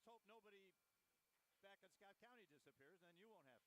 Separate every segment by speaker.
Speaker 1: hope nobody back at Scott County disappears, then you won't have to.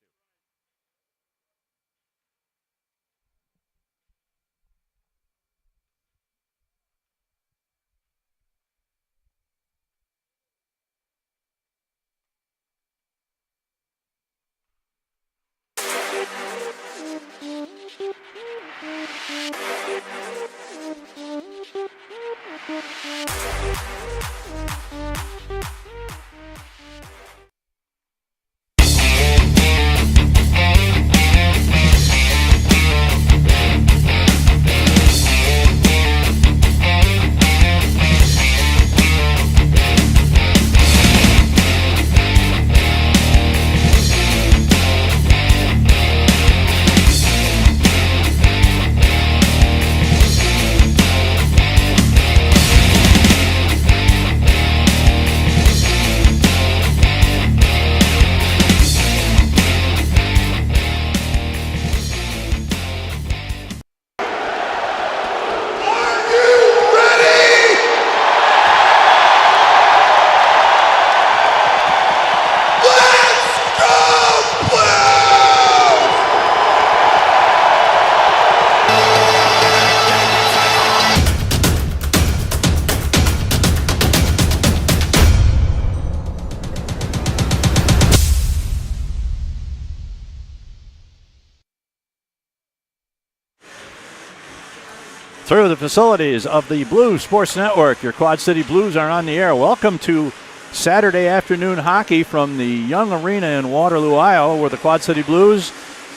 Speaker 1: Through the facilities of the Blues Sports Network, your Quad City Blues are on the air. Welcome to Saturday afternoon hockey from the Young Arena in Waterloo, Iowa, where the Quad City Blues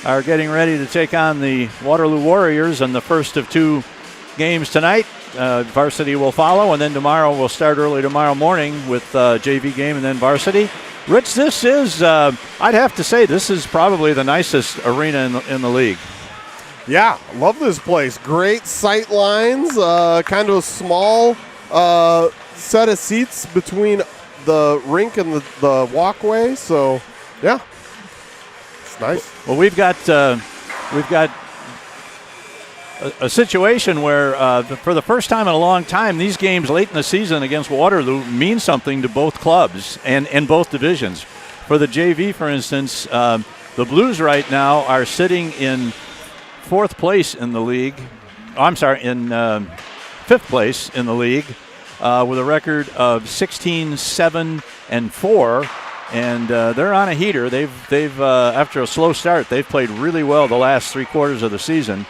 Speaker 1: are getting ready to take on the Waterloo Warriors in the first of two games tonight. Varsity will follow, and then tomorrow we'll start early tomorrow morning with JV game and then Varsity. Rich, this is, I'd have to say, this is probably the nicest arena in the league.
Speaker 2: Yeah, love this place. Great sight lines, kind of a small set of seats between the rink and the walkway. So, yeah, it's nice.
Speaker 1: Well, we've got a situation where for the first time in a long time, these games late in the season against Waterloo mean something to both clubs and both divisions. For the JV, for instance, the Blues right now are sitting in fourth place in the league. In fifth place in the league with a record of 16-7-4, and they're on a heater. They've after a slow start, they've played really well the last three quarters of the season.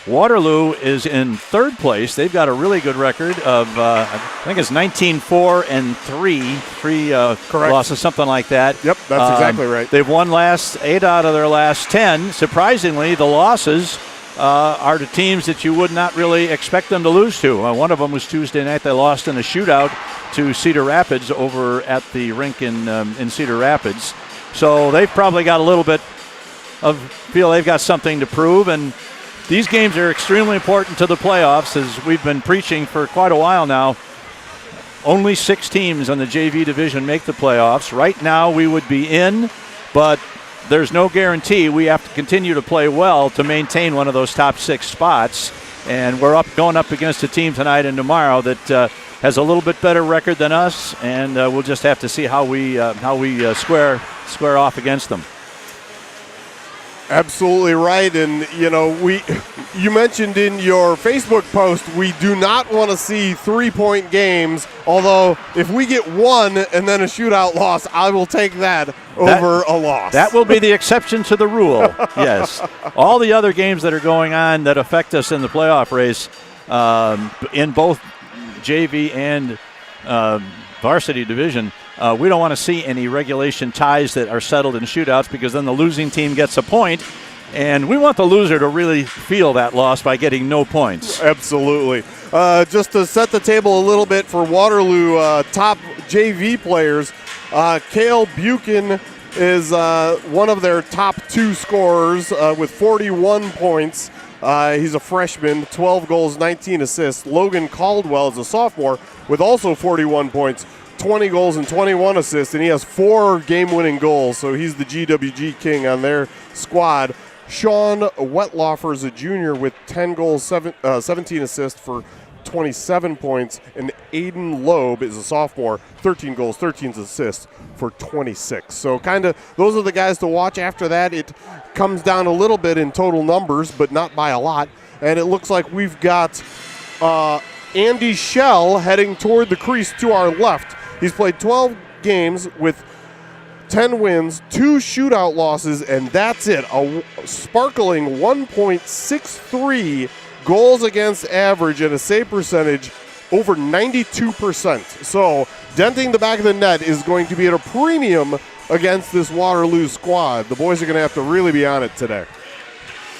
Speaker 1: Waterloo is in third place. They've got a really good record of I think it's 19-4-3, three losses, something like that.
Speaker 2: Yep, that's exactly right.
Speaker 1: They've won 8 out of their last 10. Surprisingly, the losses are to teams that you would not really expect them to lose to. One of them was Tuesday night. They lost in a shootout to Cedar Rapids over at the rink in Cedar Rapids. So they've probably got a little bit of feel they've got something to prove, and these games are extremely important to the playoffs, as we've been preaching for quite a while now. Only 6 teams in the JV division make the playoffs. Right now we would be in, but there's no guarantee. We have to continue to play well to maintain one of those top 6 spots. And we're going up against a team tonight and tomorrow that has a little bit better record than us, and we'll just have to see how we square off against them.
Speaker 2: Absolutely right. And, you mentioned in your Facebook post, we do not want to see 3-point games, although if we get one and then a shootout loss, I will take that over a loss.
Speaker 1: That will be the exception to the rule, yes. All the other games that are going on that affect us in the playoff race in both JV and Varsity division, we don't want to see any regulation ties that are settled in shootouts, because then the losing team gets a point, and we want the loser to really feel that loss by getting no points.
Speaker 2: Absolutely. Just to set the table a little bit for Waterloo top JV players, Cale Buchan is one of their top 2 scorers with 41 points. He's a freshman, 12 goals, 19 assists. Logan Caldwell is a sophomore with also 41 points, 20 goals and 21 assists, and he has 4 game-winning goals, so he's the GWG king on their squad. Sean Wetlaufer is a junior with 10 goals, 17 assists for 27 points, and Aiden Loeb is a sophomore, 13 goals, 13 assists for 26. So kind of those are the guys to watch. After that, it comes down a little bit in total numbers, but not by a lot. And it looks like we've got Andy Schell heading toward the crease to our left. He's played 12 games with 10 wins, 2 shootout losses, and that's it. A sparkling 1.63 goals against average and a save percentage over 92%. So denting the back of the net is going to be at a premium against this Waterloo squad. The boys are going to have to really be on it today.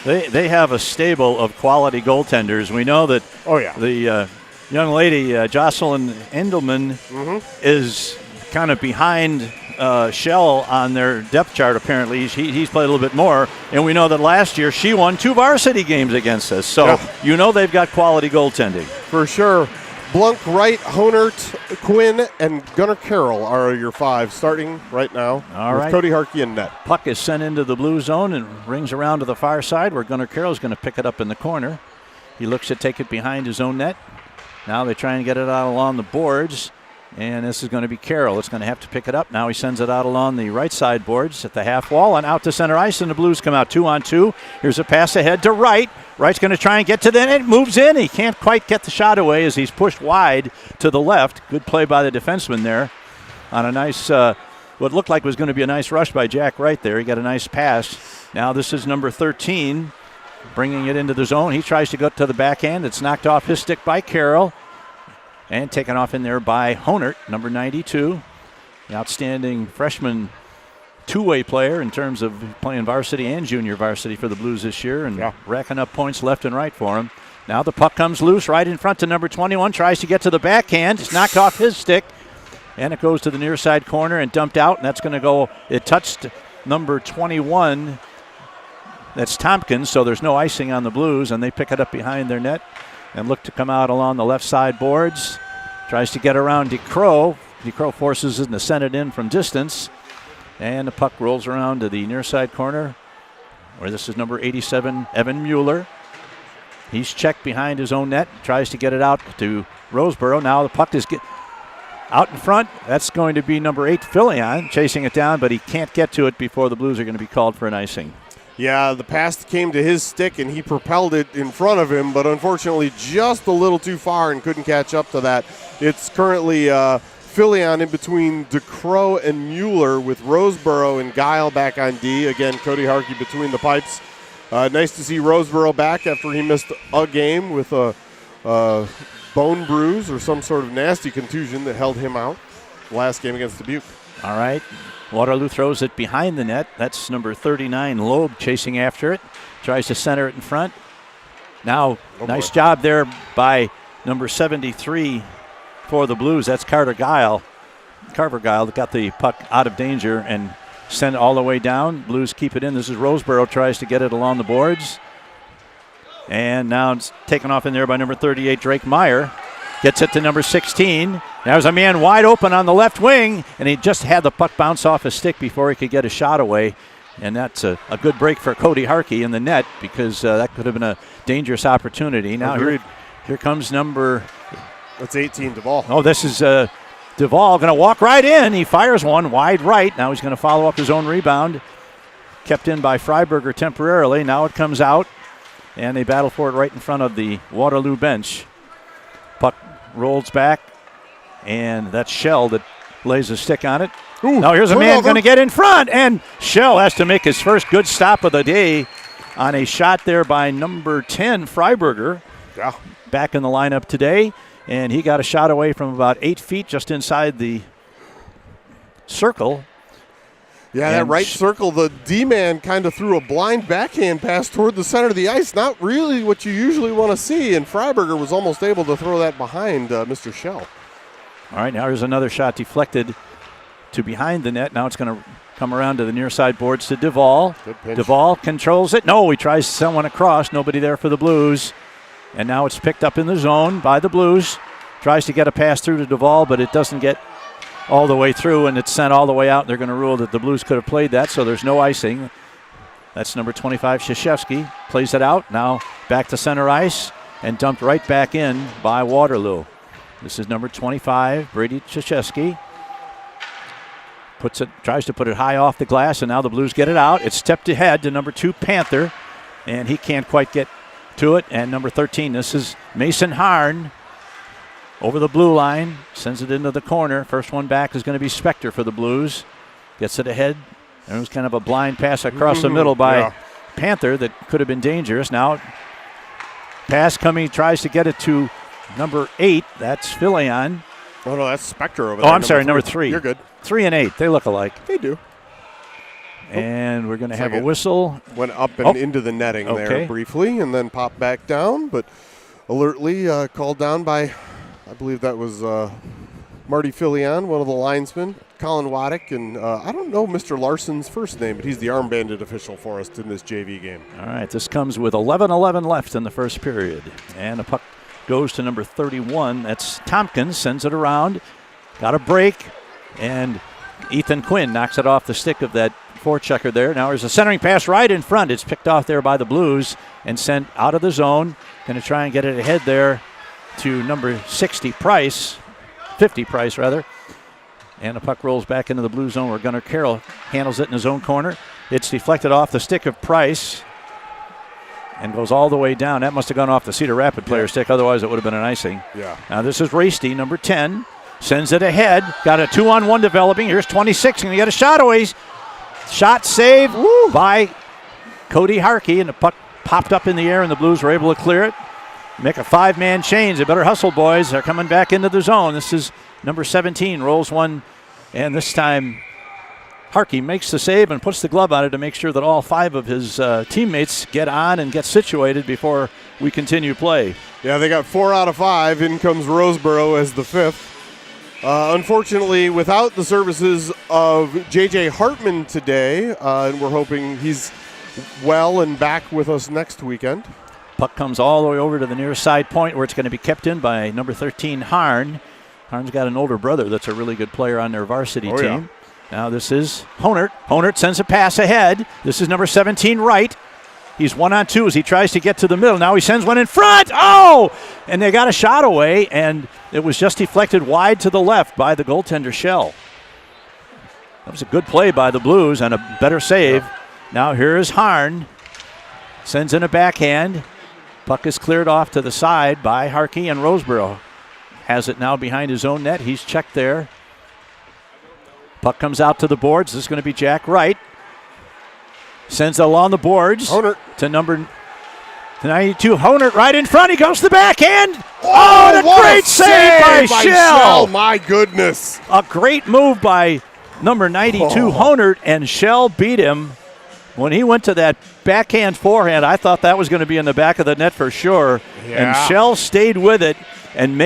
Speaker 1: They have a stable of quality goaltenders. We know that the young lady, Jocelyn Endelman, is kind of behind Shell on their depth chart, apparently. He's played a little bit more. And we know that last year she won 2 varsity games against us. So you know they've got quality goaltending.
Speaker 2: For sure. Blunk, Wright, Honert, Quinn, and Gunnar Carroll are your 5 starting right now.
Speaker 1: All right.
Speaker 2: Cody Harkey in net.
Speaker 1: Puck is sent into the blue zone and rings around to the far side where Gunnar Carroll is going to pick it up in the corner. He looks to take it behind his own net. Now they try and get it out along the boards. And this is going to be Carroll. It's going to have to pick it up. Now he sends it out along the right side boards at the half wall and out to center ice, and the Blues come out 2-on-2. Here's a pass ahead to Wright. Wright's going to try and get to the net. Moves in. He can't quite get the shot away as he's pushed wide to the left. Good play by the defenseman there on a nice, what looked like was going to be a nice rush by Jack Wright there. He got a nice pass. Now this is number 13 bringing it into the zone. He tries to go to the backhand. It's knocked off his stick by Carroll. And taken off in there by Honert, number 92. The outstanding freshman two-way player in terms of playing varsity and junior varsity for the Blues this year and racking up points left and right for him. Now the puck comes loose right in front to number 21. Tries to get to the backhand. It's knocked off his stick. And it goes to the near side corner and dumped out. And that's going to go, it touched number 21. That's Tompkins, so there's no icing on the Blues. And they pick it up behind their net and look to come out along the left side boards. Tries to get around DeCrow. DeCrow forces it to send it in from distance. And the puck rolls around to the near side corner where this is number 87, Evan Mueller. He's checked behind his own net. Tries to get it out to Roseboro. Now the puck is out in front. That's going to be number 8, Filion, chasing it down, but he can't get to it before the Blues are going to be called for an icing.
Speaker 2: Yeah, the pass came to his stick, and he propelled it in front of him, but unfortunately just a little too far and couldn't catch up to that. It's currently Filion in between DeCrow and Mueller with Roseboro and Guile back on D. Again, Cody Harkey between the pipes. Nice to see Roseboro back after he missed a game with a bone bruise or some sort of nasty contusion that held him out last game against Dubuque.
Speaker 1: All right. Waterloo throws it behind the net. That's number 39, Loeb, chasing after it. Tries to center it in front. Now, nice job there by number 73 for the Blues. That's Carver Guile that got the puck out of danger and sent it all the way down. Blues keep it in. This is Roseboro, tries to get it along the boards. And now it's taken off in there by number 38, Drake Meyer. Gets it to number 16. There's a man wide open on the left wing, and he just had the puck bounce off his stick before he could get a shot away. And that's a good break for Cody Harkey in the net because that could have been a dangerous opportunity. Now here comes number...
Speaker 2: That's 18, Duvall.
Speaker 1: Oh, this is Duvall going to walk right in. He fires one wide right. Now he's going to follow up his own rebound. Kept in by Freiberger temporarily. Now it comes out, and they battle for it right in front of the Waterloo bench. Puck rolls back, and that's Shell that lays a stick on it.
Speaker 2: Ooh,
Speaker 1: now here's a man going to get in front, and Shell has to make his first good stop of the day on a shot there by number 10, Freiberger.
Speaker 2: Yeah.
Speaker 1: Back in the lineup today, and he got a shot away from about 8 feet just inside the circle.
Speaker 2: Yeah, that right circle, the D-man kind of threw a blind backhand pass toward the center of the ice. Not really what you usually want to see, and Freiberger was almost able to throw that behind Mr. Shell.
Speaker 1: All right, now here's another shot deflected to behind the net. Now it's going to come around to the near side boards to Duvall. Duvall controls it. No, he tries to send one across. Nobody there for the Blues. And now it's picked up in the zone by the Blues. Tries to get a pass through to Duvall, but it doesn't get all the way through, and it's sent all the way out. They're going to rule that the Blues could have played that, so there's no icing. That's number 25, Krzyzewski. Plays it out. Now back to center ice. and dumped right back in by Waterloo. This is number 25, Brady Krzyzewski. Tries to put it high off the glass, and now the Blues get it out. It's stepped ahead to number 2, Panther, and he can't quite get to it. And number 13, this is Mason Harn over the blue line, sends it into the corner. First one back is going to be Spector for the Blues. Gets it ahead. There was kind of a blind pass across the middle by Panther that could have been dangerous. Now, pass coming, tries to get it to number 8. That's Filion.
Speaker 2: Oh, no, that's Spector over there.
Speaker 1: Oh, I'm sorry, number 3.
Speaker 2: You're good.
Speaker 1: 3 and 8, they look alike.
Speaker 2: They do.
Speaker 1: And we're going to have a whistle.
Speaker 2: Went up and into the netting there briefly and then popped back down, but alertly called down by, I believe that was Marty Filion, one of the linesmen, Colin Waddick, and I don't know Mr. Larson's first name, but he's the arm-banded official for us in this JV game.
Speaker 1: All right, this comes with 11:11 left in the first period. And the puck goes to number 31. That's Tompkins, sends it around. Got a break, and Ethan Quinn knocks it off the stick of that forechecker there. Now there's a centering pass right in front. It's picked off there by the Blues and sent out of the zone. Going to try and get it ahead there to number 50 Price. And the puck rolls back into the blue zone where Gunnar Carroll handles it in his own corner. It's deflected off the stick of Price and goes all the way down. That must have gone off the Cedar Rapid player's stick. Otherwise, it would have been an icing.
Speaker 2: Yeah.
Speaker 1: Now this is Rasty, number 10. Sends it ahead. Got a 2-on-1 developing. Here's 26. And he got a shot away. Shot saved by Cody Harkey. And the puck popped up in the air, and the Blues were able to clear it. Make a 5-man change. They better hustle, boys. They're coming back into the zone. This is number 17. Rolls one. And this time, Harkey makes the save and puts the glove on it to make sure that all 5 of his teammates get on and get situated before we continue play.
Speaker 2: Yeah, they got 4 out of 5. In comes Roseboro as the 5th. Unfortunately, without the services of J.J. Hartman today, and we're hoping he's well and back with us next weekend.
Speaker 1: Puck comes all the way over to the near side point where it's going to be kept in by number 13, Harn. Harn's got an older brother that's a really good player on their varsity team. Yeah. Now this is Honert. Honert sends a pass ahead. This is number 17, Wright. He's 1-on-2 as he tries to get to the middle. Now he sends one in front. Oh! And they got a shot away, and it was just deflected wide to the left by the goaltender, Shell. That was a good play by the Blues and a better save. Yeah. Now here is Harn. Sends in a backhand. Puck is cleared off to the side by Harkey, and Roseboro has it now behind his own net. He's checked there. Puck comes out to the boards. This is going to be Jack Wright. Sends it along the boards to number 92. Honert right in front. He goes to the backhand. Oh, and a great save by Shell.
Speaker 2: My goodness.
Speaker 1: A great move by number 92, Honert, and Shell beat him. When he went to that backhand forehand, I thought that was going to be in the back of the net for sure. Yeah. And Shell stayed with it and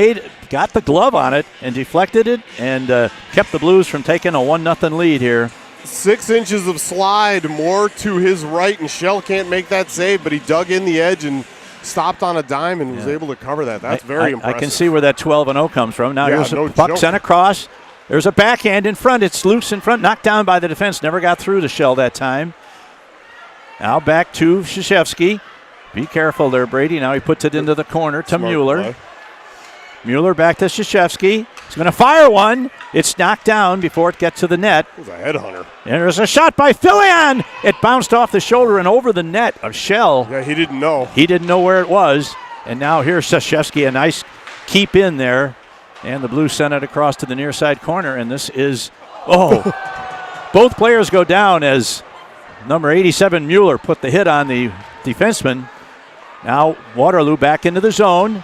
Speaker 1: got the glove on it and deflected it and kept the Blues from taking a 1-0 lead here.
Speaker 2: 6 inches of slide more to his right, and Shell can't make that save, but he dug in the edge and stopped on a dime and was able to cover that. That's very impressive.
Speaker 1: I can see where that 12-0 comes from. Now here's a puck sent across. There's a backhand in front. It's loose in front, knocked down by the defense. Never got through to Shell that time. Now back to Krzyzewski. Be careful there, Brady. Now he puts it into the corner to Mueller. Mueller back to Krzyzewski. He's going to fire one. It's knocked down before it gets to the net.
Speaker 2: It was a headhunter.
Speaker 1: And there's a shot by Filion. It bounced off the shoulder and over the net of Shell.
Speaker 2: Yeah, he didn't know.
Speaker 1: He didn't know where it was. And now here's Krzyzewski, a nice keep in there. And the Blues send it across to the near side corner. And this is, both players go down as number 87, Mueller, put the hit on the defenseman. Now Waterloo back into the zone.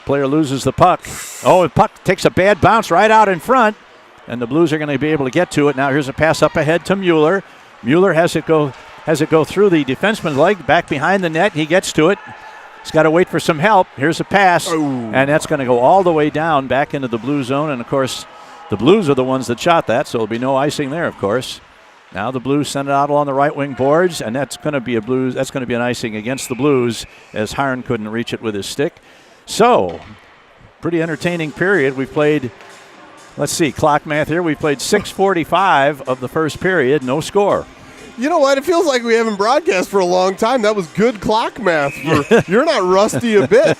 Speaker 1: Player loses the puck. The puck takes a bad bounce right out in front, and the Blues are going to be able to get to it. Now here's a pass up ahead to Mueller. Mueller has it go through the defenseman's leg, back behind the net. He gets to it. He's got to wait for some help. Here's a pass, and that's going to go all the way down back into the blue zone. And, of course, the Blues are the ones that shot that, so there'll be no icing there, of course. Now the Blues send it out along the right wing boards, and that's going to be an icing against the Blues as Harn couldn't reach it with his stick. So, pretty entertaining period. We played, let's see, clock math here. We played 6:45 of the first period, no score.
Speaker 2: You know what? It feels like we haven't broadcast for a long time. That was good clock math. You're not rusty a bit.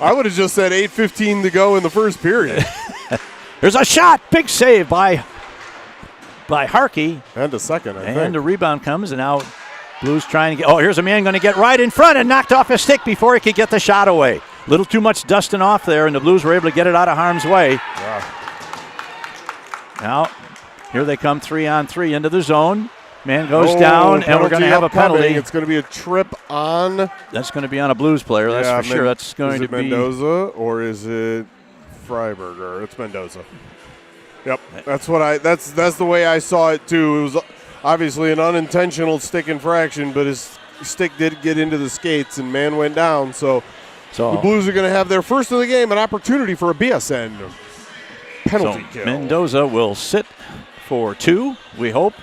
Speaker 2: I would have just said 8:15 to go in the first period.
Speaker 1: There's a shot. Big save by Harkey.
Speaker 2: And a second, I think.
Speaker 1: And the rebound comes, and now Blues trying to get. Oh, here's a man going to get right in front and knocked off his stick before he could get the shot away. A little too much dusting off there, and the Blues were able to get it out of harm's way.
Speaker 2: Yeah.
Speaker 1: Now, here they come 3-on-3 into the zone. Man goes down, and we're going to have a penalty.
Speaker 2: It's going to be a trip on.
Speaker 1: That's going to be on a Blues player, that's for sure. That's going to be.
Speaker 2: Is it Mendoza or is it Freiberger? It's Mendoza. Yep, that's the way I saw it too. It was obviously an unintentional stick infraction, but his stick did get into the skates, and man went down. So the Blues are going to have their first of the game, an opportunity for a BSN penalty kill.
Speaker 1: Mendoza will sit for 2, we hope.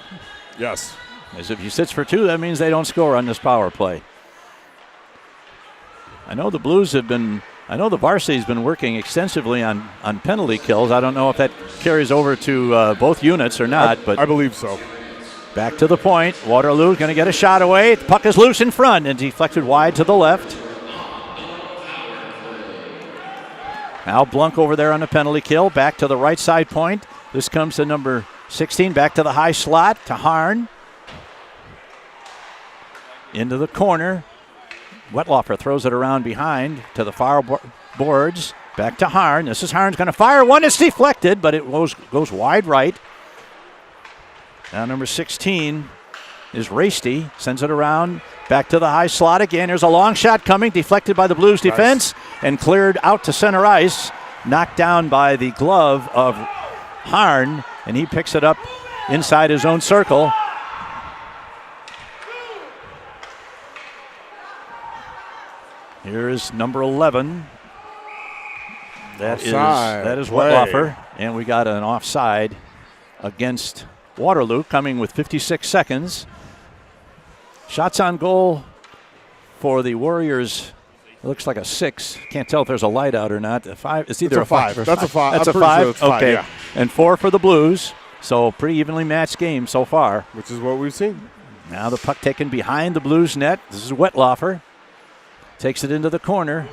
Speaker 2: Yes.
Speaker 1: As if he sits for 2, that means they don't score on this power play. I know the Varsity's been working extensively on penalty kills. I don't know if that carries over to both units or not, but
Speaker 2: I believe so.
Speaker 1: Back to the point. Waterloo going to get a shot away. The puck is loose in front and deflected wide to the left. Now Blunk over there on the penalty kill. Back to the right side point. This comes to number 16. Back to the high slot to Harn. Into the corner. Wetlaufer throws it around behind to the far boards. Back to Harn. This is Harn's going to fire. One is deflected, but it goes wide right. Now number 16 is Rasty. Sends it around. Back to the high slot again. There's a long shot coming. Deflected by the Blues defense and cleared out to center ice. Knocked down by the glove of Harn, and he picks it up inside his own circle. Here is number 11. That is Wetlaufer, and we got an offside against Waterloo coming with 56 seconds. Shots on goal for the Warriors. It looks like a 6. Can't tell if there's a light out or not. A 5. It's either a 5.
Speaker 2: That's a 5.
Speaker 1: That's a 5. Sure okay. Yeah. And 4 for the Blues. So pretty evenly matched game so far.
Speaker 2: Which is what we've seen.
Speaker 1: Now the puck taken behind the Blues net. This is Wetlaufer. Takes it into the corner.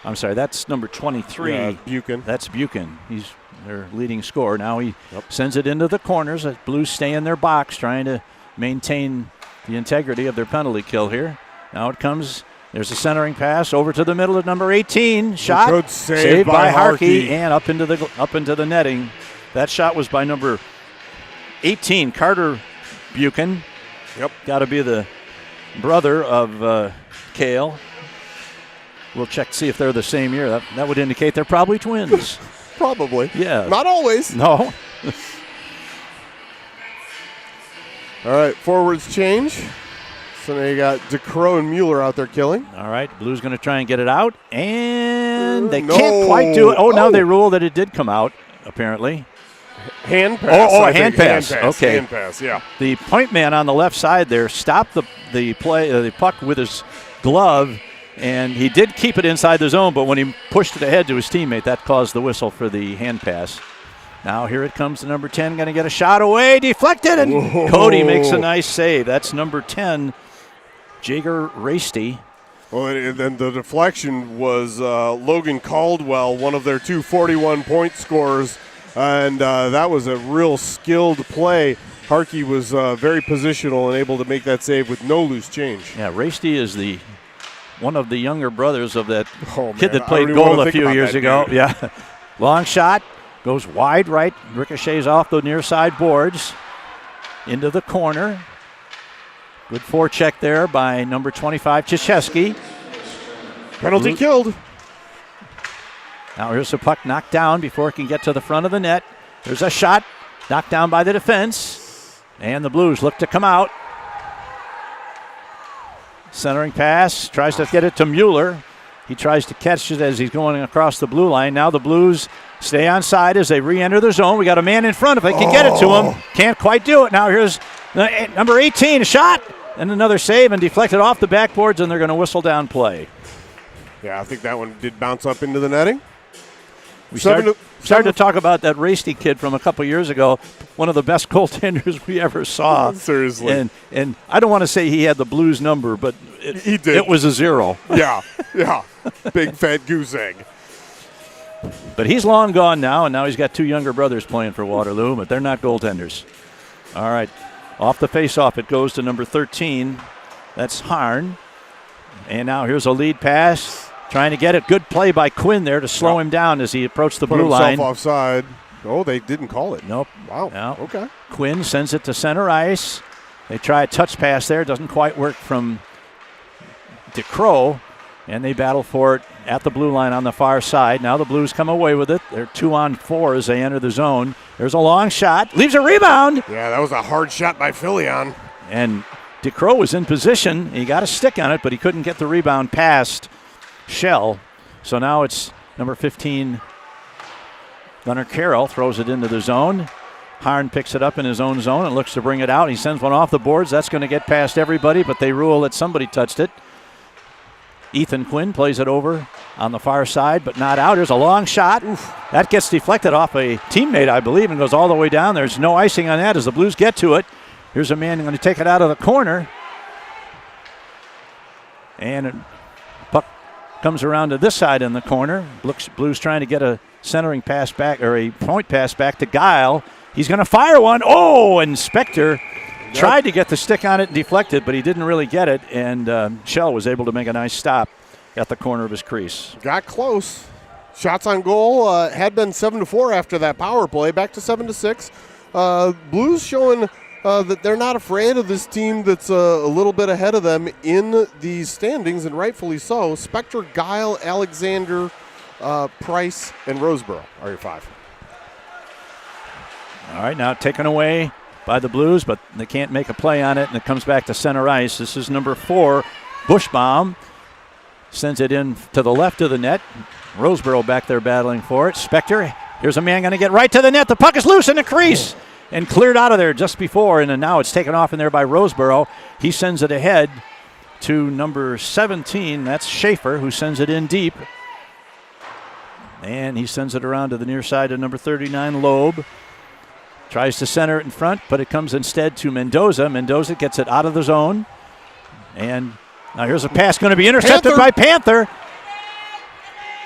Speaker 1: I'm sorry, that's number 23.
Speaker 2: Yeah, Buchan.
Speaker 1: That's Buchan. He's their leading scorer. Now he sends it into the corners. The Blues stay in their box trying to maintain the integrity of their penalty kill here. Now it comes. There's a centering pass over to the middle of number 18. Shot.
Speaker 2: Good save by
Speaker 1: Harkey and up into the netting. That shot was by number 18, Carter Buchan.
Speaker 2: Yep.
Speaker 1: Got to be the brother of Cale. We'll check to see if they're the same year. That would indicate they're probably twins.
Speaker 2: Probably.
Speaker 1: Yeah.
Speaker 2: Not always.
Speaker 1: No.
Speaker 2: All right, forwards change. So now you got DeCrow and Mueller out there killing.
Speaker 1: All right, Blues going to try and get it out, and they can't quite do it. Now they rule that it did come out, apparently.
Speaker 2: Hand pass.
Speaker 1: A hand pass. Okay.
Speaker 2: Hand pass, yeah.
Speaker 1: The point man on the left side there stopped the puck with his glove, and he did keep it inside the zone, but when he pushed it ahead to his teammate, that caused the whistle for the hand pass. Now here it comes to number 10, going to get a shot away, deflected, and
Speaker 2: Whoa.
Speaker 1: Cody makes a nice save. That's number 10, Jager Rasty.
Speaker 2: Well, and then the deflection was Logan Caldwell, one of their 2 41-point scorers, and that was a real skilled play. Harkey was very positional and able to make that save with no loose change.
Speaker 1: Yeah, Rasty is one of the younger brothers of that kid that played goal a few years ago.
Speaker 2: Dude.
Speaker 1: Yeah, long shot. Goes wide right, ricochets off the near side boards, into the corner. Good forecheck there by number 25, Krzyzewski.
Speaker 2: Penalty killed.
Speaker 1: Now here's the puck knocked down before it can get to the front of the net. There's a shot knocked down by the defense, and the Blues look to come out. Centering pass, tries to get it to Mueller. He tries to catch it as he's going across the blue line. Now the Blues stay on side as they re-enter the zone. We got a man in front if they can get it to him. Can't quite do it. Now here's number 18, a shot, and another save and deflected off the backboards, and they're going to whistle down play.
Speaker 2: Yeah, I think that one did bounce up into the netting.
Speaker 1: We started to talk about that Varsity kid from a couple years ago, one of the best goaltenders we ever saw.
Speaker 2: Seriously.
Speaker 1: And I don't want to say he had the Blues number, but
Speaker 2: he did.
Speaker 1: It was a 0.
Speaker 2: Yeah. Big fat goose egg.
Speaker 1: But he's long gone now, and now he's got 2 younger brothers playing for Waterloo, but they're not goaltenders. All right, off the face-off, it goes to number 13. That's Harn. And now here's a lead pass, trying to get it. Good play by Quinn there to slow him down as he approached the blue line.
Speaker 2: Put himself offside. Oh, they didn't call it.
Speaker 1: Nope.
Speaker 2: Wow.
Speaker 1: No.
Speaker 2: Okay.
Speaker 1: Quinn sends it to center ice. They try a touch pass there. Doesn't quite work from DeCrow. And they battle for it at the blue line on the far side. Now the Blues come away with it. They're 2-on-4 as they enter the zone. There's a long shot. Leaves a rebound.
Speaker 2: Yeah, that was a hard shot by Filion.
Speaker 1: And DeCrow was in position. He got a stick on it, but he couldn't get the rebound past Shell. So now it's number 15, Gunnar Carroll, throws it into the zone. Harn picks it up in his own zone and looks to bring it out. He sends one off the boards. That's going to get past everybody, but they rule that somebody touched it. Ethan Quinn plays it over on the far side, but not out. Here's a long shot. Oof. That gets deflected off a teammate, I believe, and goes all the way down. There's no icing on that as the Blues get to it. Here's a man going to take it out of the corner. And puck comes around to this side in the corner. Blues trying to get a centering pass back, or a point pass back to Guile. He's going to fire one. Oh, and Spector tried to get the stick on it and deflected, but he didn't really get it, and Shell was able to make a nice stop at the corner of his crease.
Speaker 2: Got close. Shots on goal had been 7-4 after that power play, back to 7-6. Blues showing that they're not afraid of this team that's a little bit ahead of them in the standings, and rightfully so. Spector, Guile, Alexander, Price, and Roseboro are your 5.
Speaker 1: All right, now taken away by the Blues, but they can't make a play on it, and it comes back to center ice. This is number 4, Bushbaum. Sends it in to the left of the net. Roseboro back there battling for it. Spector, here's a man going to get right to the net. The puck is loose in the crease and cleared out of there just before, and then now it's taken off in there by Roseboro. He sends it ahead to number 17. That's Schaefer, who sends it in deep. And he sends it around to the near side of number 39, Loeb. Tries to center it in front, but it comes instead to Mendoza. Mendoza gets it out of the zone. And now here's a pass going to be intercepted by Panther.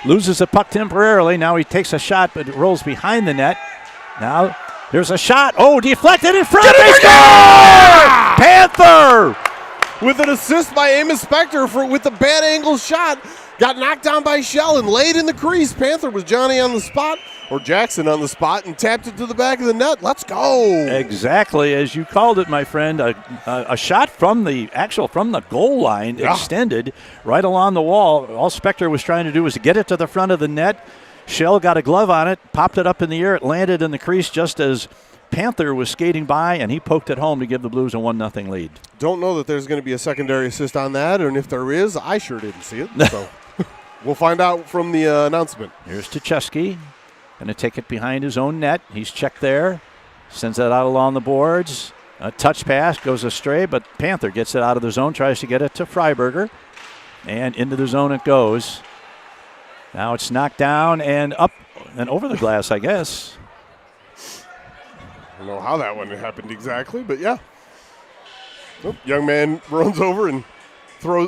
Speaker 1: Loses the puck temporarily. Now he takes a shot, but it rolls behind the net. Now there's a shot. Oh, deflected in front. They score! Panther!
Speaker 2: With an assist by Amos Spector with the bad angle shot. Got knocked down by Shell and laid in the crease. Panther was Johnny on the spot, or Jackson on the spot, and tapped it to the back of the net. Let's go.
Speaker 1: Exactly as you called it, my friend. A shot from the goal line, extended right along the wall. All Spector was trying to do was to get it to the front of the net. Shell got a glove on it, popped it up in the air. It landed in the crease just as Panther was skating by, and he poked it home to give the Blues a 1-0 lead.
Speaker 2: Don't know that there's going to be a secondary assist on that, and if there is, I sure didn't see it. So we'll find out from the announcement.
Speaker 1: Here's Tucheski. Going to take it behind his own net. He's checked there. Sends that out along the boards. A touch pass goes astray, but Panther gets it out of the zone, tries to get it to Freiberger. And into the zone it goes. Now it's knocked down and up and over the glass, I guess.
Speaker 2: I don't know how that one happened exactly, but yeah. Oh, young man runs over and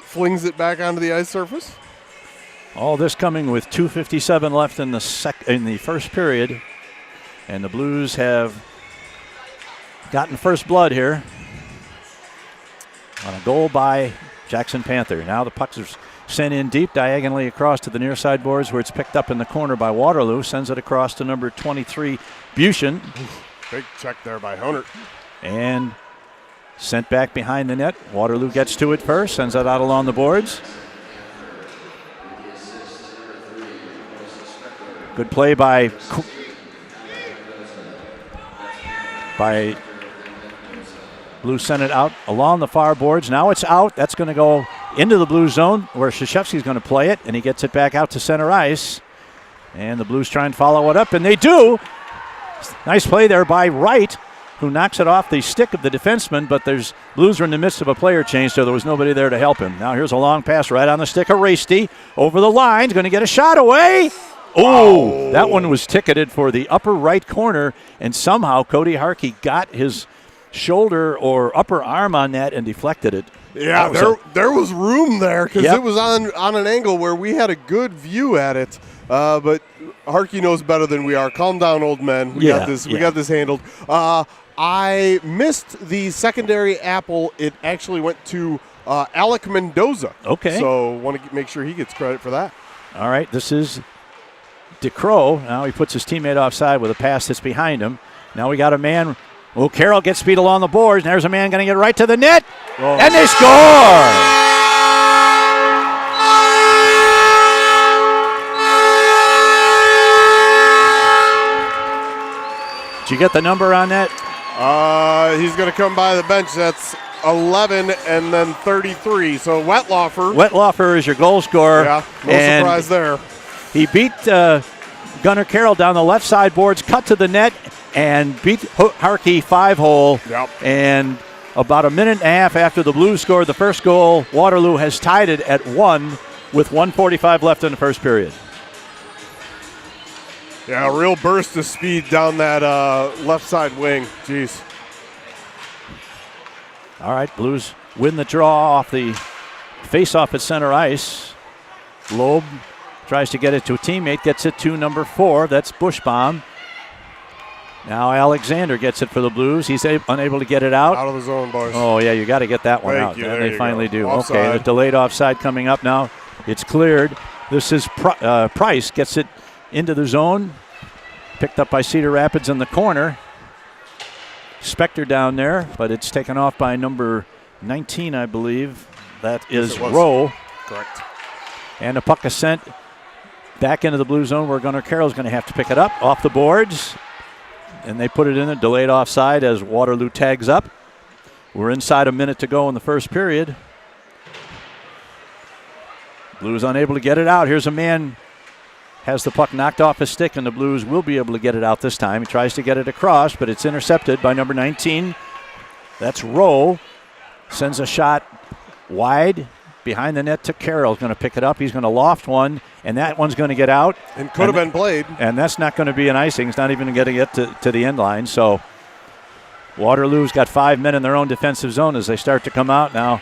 Speaker 2: flings it back onto the ice surface.
Speaker 1: All this coming with 2:57 left in the first period, and the Blues have gotten first blood here on a goal by Jackson Panther. Now the puck is sent in deep diagonally across to the near side boards, where it's picked up in the corner by Waterloo. Sends it across to number 23, Buchan.
Speaker 2: Big check there by Honert.
Speaker 1: And sent back behind the net. Waterloo gets to it first, sends it out along the boards. Good play by Blues, sent it out along the far boards. Now it's out. That's going to go into the Blues zone where Krzyzewski's going to play it, and he gets it back out to center ice. And the Blues try and follow it up, and they do. Nice play there by Wright, who knocks it off the stick of the defenseman, but Blues are in the midst of a player change, so there was nobody there to help him. Now here's a long pass right on the stick of Rasty. Over the line, going to get a shot away. Oh, that one was ticketed for the upper right corner, and somehow Cody Harkey got his shoulder or upper arm on that and deflected it.
Speaker 2: Yeah, there was room there because it was on an angle where we had a good view at it. But Harkey knows better than we are. Calm down, old man. We got this. We got this handled. I missed the secondary apple. It actually went to Alec Mendoza.
Speaker 1: Okay.
Speaker 2: So want to make sure he gets credit for that.
Speaker 1: All right, this is DeCrow. Now he puts his teammate offside with a pass that's behind him. Now we got a man. Oh, Carroll gets speed along the boards. And there's a man going to get right to the net. Oh. And they score! Did you get the number on that?
Speaker 2: He's going to come by the bench. That's 11 and then 33. So Wetlaufer.
Speaker 1: Wetlaufer is your goal scorer.
Speaker 2: Yeah, no surprise there.
Speaker 1: He beat Gunnar Carroll down the left side boards, cut to the net, and beat Harkey 5-hole.
Speaker 2: Yep.
Speaker 1: And about a minute and a half after the Blues scored the first goal, Waterloo has tied it at 1 with 1:45 left in the first period.
Speaker 2: Yeah, a real burst of speed down that left side wing. Jeez.
Speaker 1: All right, Blues win the draw off the face-off at center ice. Loeb tries to get it to a teammate, gets it to number 4. That's Bushbaum. Now Alexander gets it for the Blues. He's unable to get it out.
Speaker 2: Out of the zone, boys.
Speaker 1: Oh, yeah, you got to get that one
Speaker 2: Thank
Speaker 1: out.
Speaker 2: you.
Speaker 1: And they finally do.
Speaker 2: Offside.
Speaker 1: Okay, the delayed offside coming up now. It's cleared. This is Price gets it into the zone. Picked up by Cedar Rapids in the corner. Spector down there, but it's taken off by number 19, I believe. That is Rowe.
Speaker 2: Correct.
Speaker 1: And the puck is sent back into the blue zone where Gunnar Carroll's going to have to pick it up off the boards. And they put it in a delayed offside as Waterloo tags up. We're inside a minute to go in the first period. Blues unable to get it out. Here's a man, has the puck knocked off his stick, and the Blues will be able to get it out this time. He tries to get it across, but it's intercepted by number 19. That's Rowe. Sends a shot wide behind the net to Carroll. He's going to pick it up. He's going to loft one, and that one's going to get out.
Speaker 2: And could have been played.
Speaker 1: And that's not going to be an icing. It's not even going to get to the end line. So Waterloo's got 5 men in their own defensive zone as they start to come out now.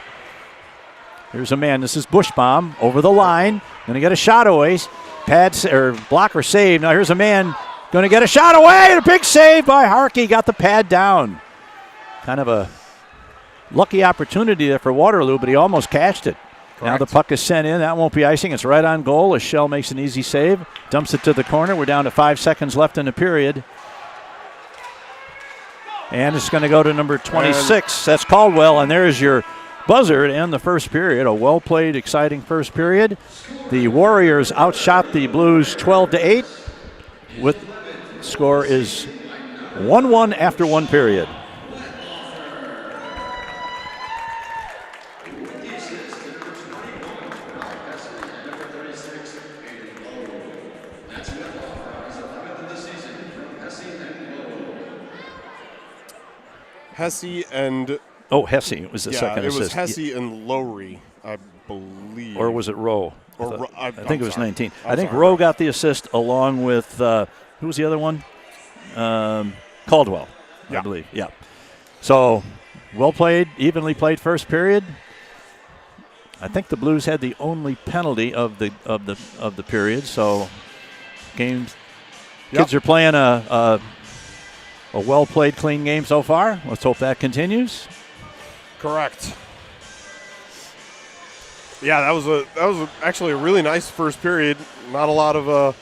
Speaker 1: Here's a man. This is Bushbaum over the line. Going to get a shot away. Blocker save. Now here's a man going to get a shot away. And a big save by Harkey. Got the pad down. Kind of a lucky opportunity there for Waterloo, but he almost cashed it.
Speaker 2: Correct.
Speaker 1: Now the puck is sent in. That won't be icing. It's right on goal as Shell makes an easy save. Dumps it to the corner. We're down to 5 seconds left in the period. And it's going to go to number 26. That's Caldwell, and there's your buzzer to end the first period. A well-played, exciting first period. The Warriors outshot the Blues 12-8. Score is 1-1 after one period.
Speaker 2: Hesse and...
Speaker 1: Hesse was the second assist.
Speaker 2: It was Hesse and Lowry, I believe.
Speaker 1: Or was it Rowe? I think it was 19. I think
Speaker 2: sorry.
Speaker 1: Rowe got the assist along with, who was the other one? Caldwell, I believe. Yeah. So, well played, evenly played first period. I think the Blues had the only penalty of the period. So, kids are playing a well-played, clean game so far. Let's hope that continues.
Speaker 2: Correct. Yeah, that was actually a really nice first period. Not a lot of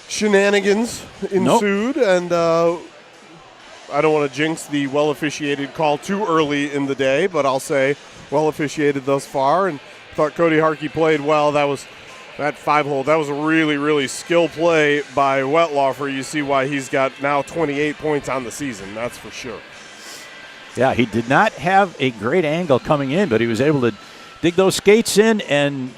Speaker 2: shenanigans ensued, and I don't want to jinx the well-officiated call too early in the day, but I'll say well-officiated thus far, and thought Cody Harkey played well. That 5-hole, that was a really, really skill play by Wetlaufer. You see why he's got now 28 points on the season, that's for sure.
Speaker 1: Yeah, he did not have a great angle coming in, but he was able to dig those skates in and,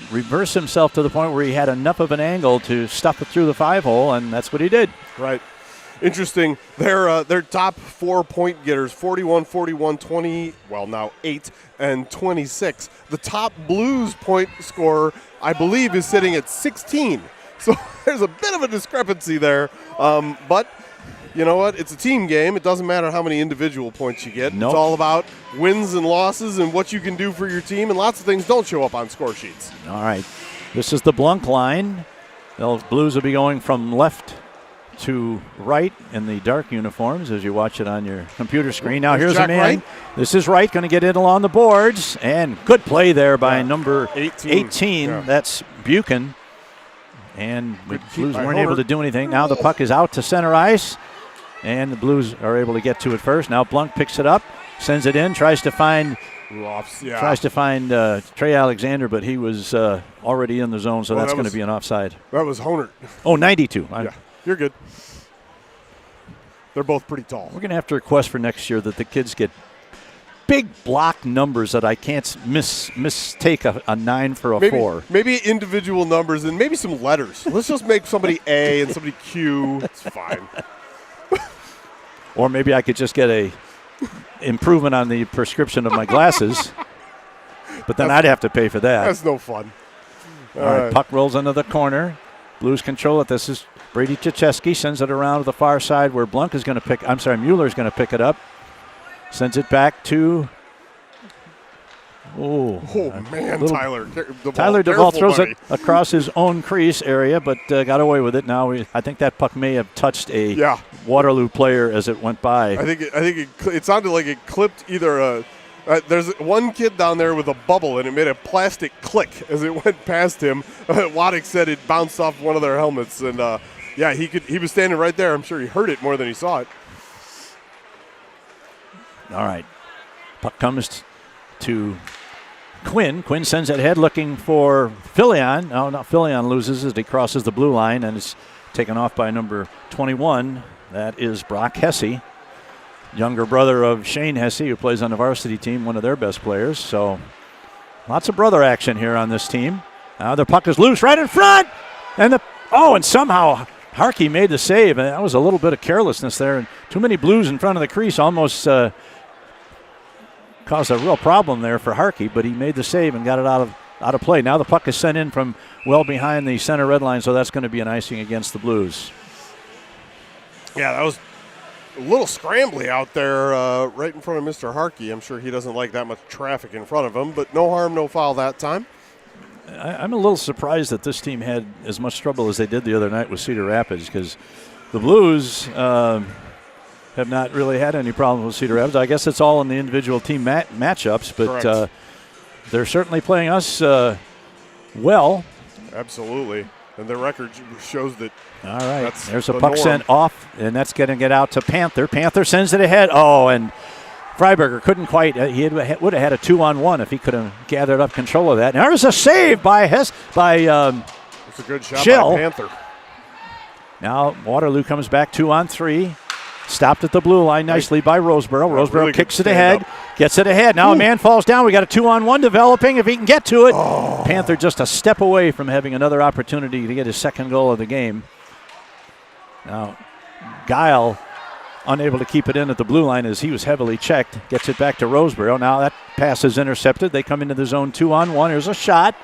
Speaker 1: reverse himself to the point where he had enough of an angle to stuff it through the 5-hole, and that's what he did.
Speaker 2: Right. Interesting. Their top 4 point getters, 41, 41, 20, well, now 8 and 26. The top Blues point scorer, I believe, is sitting at 16. So there's a bit of a discrepancy there. But you know what? It's a team game. It doesn't matter how many individual points you get.
Speaker 1: Nope.
Speaker 2: It's all about wins and losses and what you can do for your team. And lots of things don't show up on score sheets.
Speaker 1: All right. This is the Blunk line. The Blues will be going from left to right in the dark uniforms as you watch it on your computer screen. Now here's a man.
Speaker 2: Wright.
Speaker 1: This is Wright going to get in along the boards. And good play there by number 18.
Speaker 2: Yeah.
Speaker 1: That's Buchan. And the Blues
Speaker 2: by
Speaker 1: weren't able
Speaker 2: Homer.
Speaker 1: to do anything. Now the puck is out to center ice. And the Blues are able to get to it first. Now Blunk picks it up, sends it in, tries to find Trey Alexander, but he was already in the zone, so that's going to be an offside.
Speaker 2: That was Honert.
Speaker 1: Oh, 92.
Speaker 2: Yeah, you're good. They're both pretty tall.
Speaker 1: We're going to have to request for next year that the kids get big block numbers that I can't mistake a 9 for a 4.
Speaker 2: Maybe individual numbers and maybe some letters. Let's just make somebody A and somebody Q. It's fine.
Speaker 1: Or maybe I could just get a improvement on the prescription of my glasses, but then I'd have to pay for that.
Speaker 2: That's no fun.
Speaker 1: All right, puck rolls into the corner. Blues control it. This is Brady Chechesky, sends it around to the far side where Muller's going to pick it up. Sends it back to Tyler Duvall throws it across his own crease area, but got away with it. Now I think that puck may have touched a Waterloo player as it went by.
Speaker 2: I think it sounded like it clipped either there's one kid down there with a bubble, and it made a plastic click as it went past him. Waddick said it bounced off one of their helmets, and he was standing right there. I'm sure he heard it more than he saw it.
Speaker 1: All right, puck comes to Quinn. Quinn sends it ahead looking for Filion. No, not Filion, loses as he crosses the blue line and is taken off by number 21. That is Brock Hesse, younger brother of Shane Hesse, who plays on the varsity team, one of their best players. So lots of brother action here on this team. Now the puck is loose right in front. And somehow Harkey made the save. And that was a little bit of carelessness there. And too many Blues in front of the crease almost caused a real problem there for Harkey, but he made the save and got it out of play. Now the puck is sent in from well behind the center red line, so that's going to be an icing against the Blues.
Speaker 2: Yeah, that was a little scrambly out there right in front of Mr. Harkey. I'm sure he doesn't like that much traffic in front of him, but no harm, no foul that time.
Speaker 1: I'm a little surprised that this team had as much trouble as they did the other night with Cedar Rapids, because the Blues have not really had any problems with Cedar Rapids. I guess it's all in the individual team matchups, but they're certainly playing us well.
Speaker 2: Absolutely. And their record shows that.
Speaker 1: All right, there's a puck sent off, and that's going to get out to Panther. Panther sends it ahead. Oh, and Freiberger couldn't quite. He would have had a 2-on-1 if he could have gathered up control of that. And there's a save by
Speaker 2: it's a good shot
Speaker 1: Schill.
Speaker 2: by Panther.
Speaker 1: Now Waterloo comes back 2-on-3. Stopped at the blue line nicely by Roseboro. Roseboro
Speaker 2: really
Speaker 1: kicks it ahead, gets it ahead. Now a man falls down. We got a 2-on-1 developing if he can get to it.
Speaker 2: Oh.
Speaker 1: Panther just a step away from having another opportunity to get his second goal of the game. Now Guile unable to keep it in at the blue line as he was heavily checked. Gets it back to Roseboro. Now that pass is intercepted. They come into the zone 2-on-1. Here's a shot.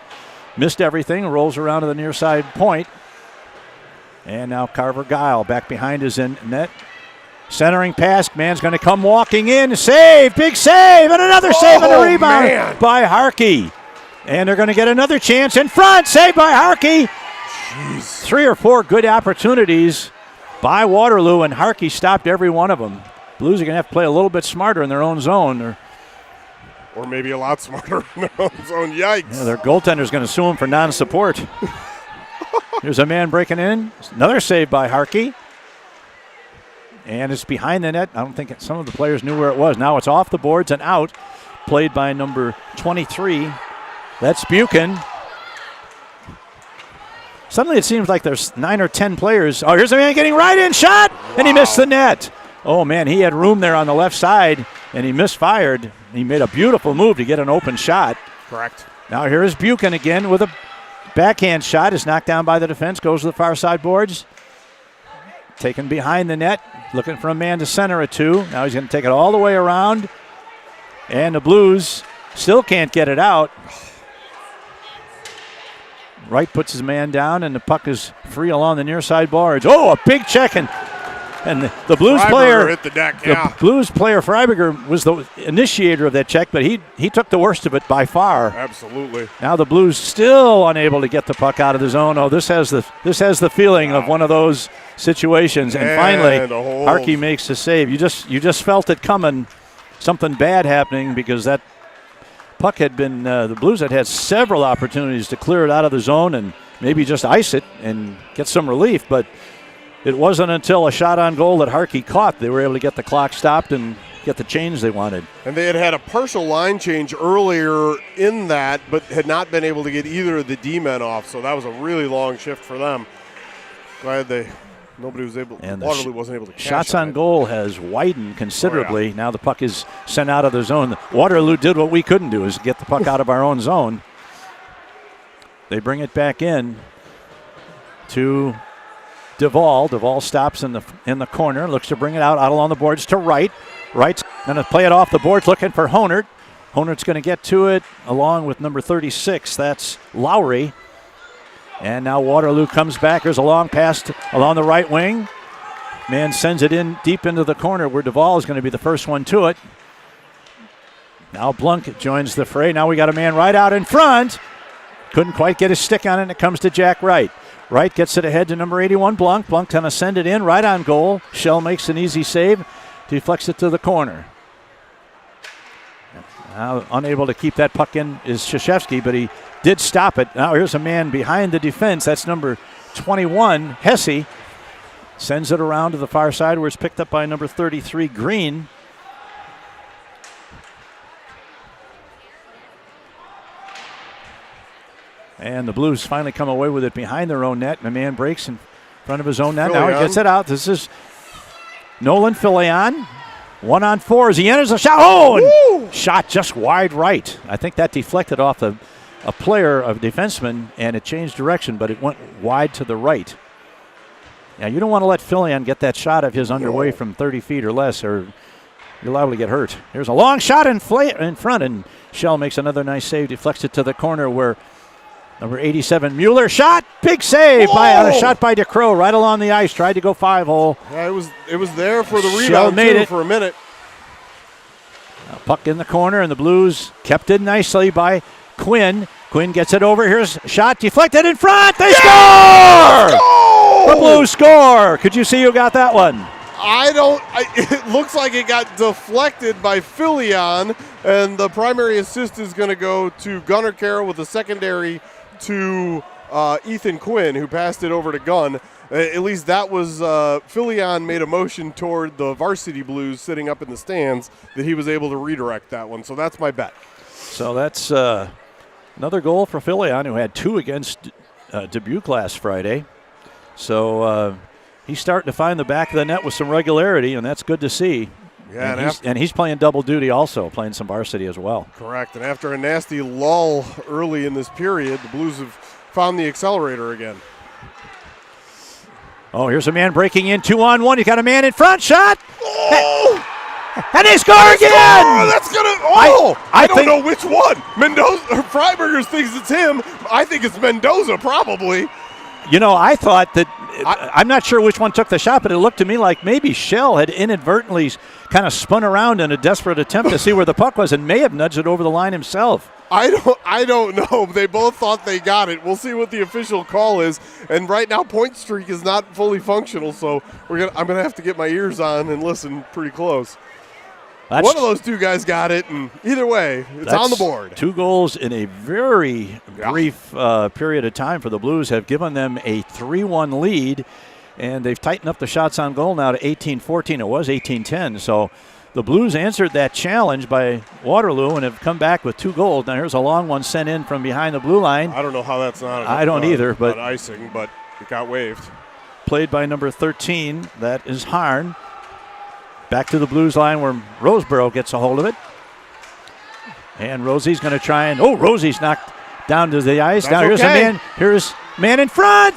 Speaker 1: Missed everything. Rolls around to the near side point. And now Carver Guile back behind his net. Centering pass, man's going to come walking in. Save, big save, and another save and a rebound by Harkey. And they're going to get another chance in front. Saved by Harkey.
Speaker 2: Jeez.
Speaker 1: 3 or 4 good opportunities by Waterloo, and Harkey stopped every one of them. Blues are going to have to play a little bit smarter in their own zone.
Speaker 2: Or maybe a lot smarter in their own zone. Yikes.
Speaker 1: Yeah, their goaltender's going to sue him for non-support. Here's a man breaking in. Another save by Harkey. And it's behind the net. I don't think some of the players knew where it was. Now it's off the boards and out. Played by number 23. That's Buchan. Suddenly it seems like there's 9 or 10 players. Oh, here's a man getting right in. Shot! Wow. And he missed the net. Oh, man, he had room there on the left side, and he misfired. He made a beautiful move to get an open shot.
Speaker 2: Correct.
Speaker 1: Now here is Buchan again with a backhand shot. Is knocked down by the defense. Goes to the far side boards. Taken behind the net. Looking for a man to center it to. Now he's going to take it all the way around. And the Blues still can't get it out. Wright puts his man down, and the puck is free along the near side boards. Oh, a big check, and the Blues
Speaker 2: Freiberger
Speaker 1: player
Speaker 2: hit the deck. Yeah.
Speaker 1: The Blues player Freiberger was the initiator of that check, but he took the worst of it by far.
Speaker 2: Absolutely.
Speaker 1: Now the Blues still unable to get the puck out of the zone. Oh, this has the feeling of one of those situations. And finally, Harkey makes the save. You just felt it coming, something bad happening, because that puck had been the Blues had several opportunities to clear it out of the zone and maybe just ice it and get some relief, but it wasn't until a shot on goal that Harkey caught they were able to get the clock stopped and get the change they wanted.
Speaker 2: And they had a partial line change earlier in that, but had not been able to get either of the D-men off, so that was a really long shift for them. Glad nobody was able, and Waterloo wasn't able to catch
Speaker 1: shots on goal has widened considerably.
Speaker 2: Oh, yeah.
Speaker 1: Now the puck is sent out of the zone. Waterloo did what we couldn't do, is get the puck out of our own zone. They bring it back in to Duvall. Duvall stops in the corner, looks to bring it out along the boards to Wright. Wright's going to play it off the boards, looking for Honert. Honert's going to get to it along with number 36. That's Lowry. And now Waterloo comes back. There's a long pass along the right wing. Man sends it in deep into the corner where Duvall is going to be the first one to it. Now Blunk joins the fray. Now we got a man right out in front. Couldn't quite get his stick on it, and it comes to Jack Wright. Wright gets it ahead to number 81, Blunk. Blunk going to send it in right on goal. Shell makes an easy save. Deflects it to the corner. Now unable to keep that puck in is Krzyzewski, but he did stop it. Now here's a man behind the defense. That's number 21, Hesse. Sends it around to the far side where it's picked up by number 33, Green. And the Blues finally come away with it behind their own net. And a man breaks in front of his own net. Now he gets it out. This is Nolan Filion. 1-on-4 as he enters the shot. Oh, and shot just wide right. I think that deflected off a player, a defenseman, and it changed direction, but it went wide to the right. Now, you don't want to let Filion get that shot of his underway from 30 feet or less, or you're liable to get hurt. Here's a long shot in front, and Shell makes another nice save, deflects it to the corner where number 87, Mueller, shot, big save, a shot by DeCrow right along the ice, tried to go 5-hole.
Speaker 2: Yeah, it was there for the rebound too, for a minute.
Speaker 1: A puck in the corner, and the Blues kept it nicely by Quinn. Quinn gets it over. Here's a shot, deflected in front. They score! The Blues score. Could you see who got that one?
Speaker 2: It looks like it got deflected by Filion, and the primary assist is going to go to Gunnar Carroll with a secondary to Ethan Quinn, who passed it over to Gunn. At least that was Filion made a motion toward the Varsity Blues sitting up in the stands that he was able to redirect that one. So that's my bet.
Speaker 1: So that's another goal for Filion, who had 2 against Dubuque last Friday. So he's starting to find the back of the net with some regularity, and that's good to see. Yeah, and he's playing double duty also, playing some varsity as well.
Speaker 2: Correct. And after a nasty lull early in this period, the Blues have found the accelerator again.
Speaker 1: Oh, here's a man breaking in 2-on-1. He got a man in front. Shot.
Speaker 2: Oh!
Speaker 1: And they score again.
Speaker 2: That's going to. I don't know which one. Mendoza, Freiberger thinks it's him. I think it's Mendoza, probably.
Speaker 1: You know, I thought that. I'm not sure which one took the shot, but it looked to me like maybe Shell had inadvertently kind of spun around in a desperate attempt to see where the puck was and may have nudged it over the line himself.
Speaker 2: I don't know. They both thought they got it. We'll see what the official call is. And right now, point streak is not fully functional, so I'm gonna have to get my ears on and listen pretty close. One of those two guys got it, and either way, it's on the board. 2 goals in a very brief period of time for the Blues have given them a 3-1 lead, and they've tightened up the shots on goal now to 18-14. It was 18-10, so the Blues answered that challenge by Waterloo and have come back with 2 goals. Now here's a long one sent in from behind the blue line. I don't know how that's not.
Speaker 1: I don't either, but
Speaker 2: not icing, but it got waved.
Speaker 1: Played by number 13. That is Harn. Back to the Blues line where Roseborough gets a hold of it. And Rosie's going to try and, Rosie's knocked down to the ice. Now here's here's man in front.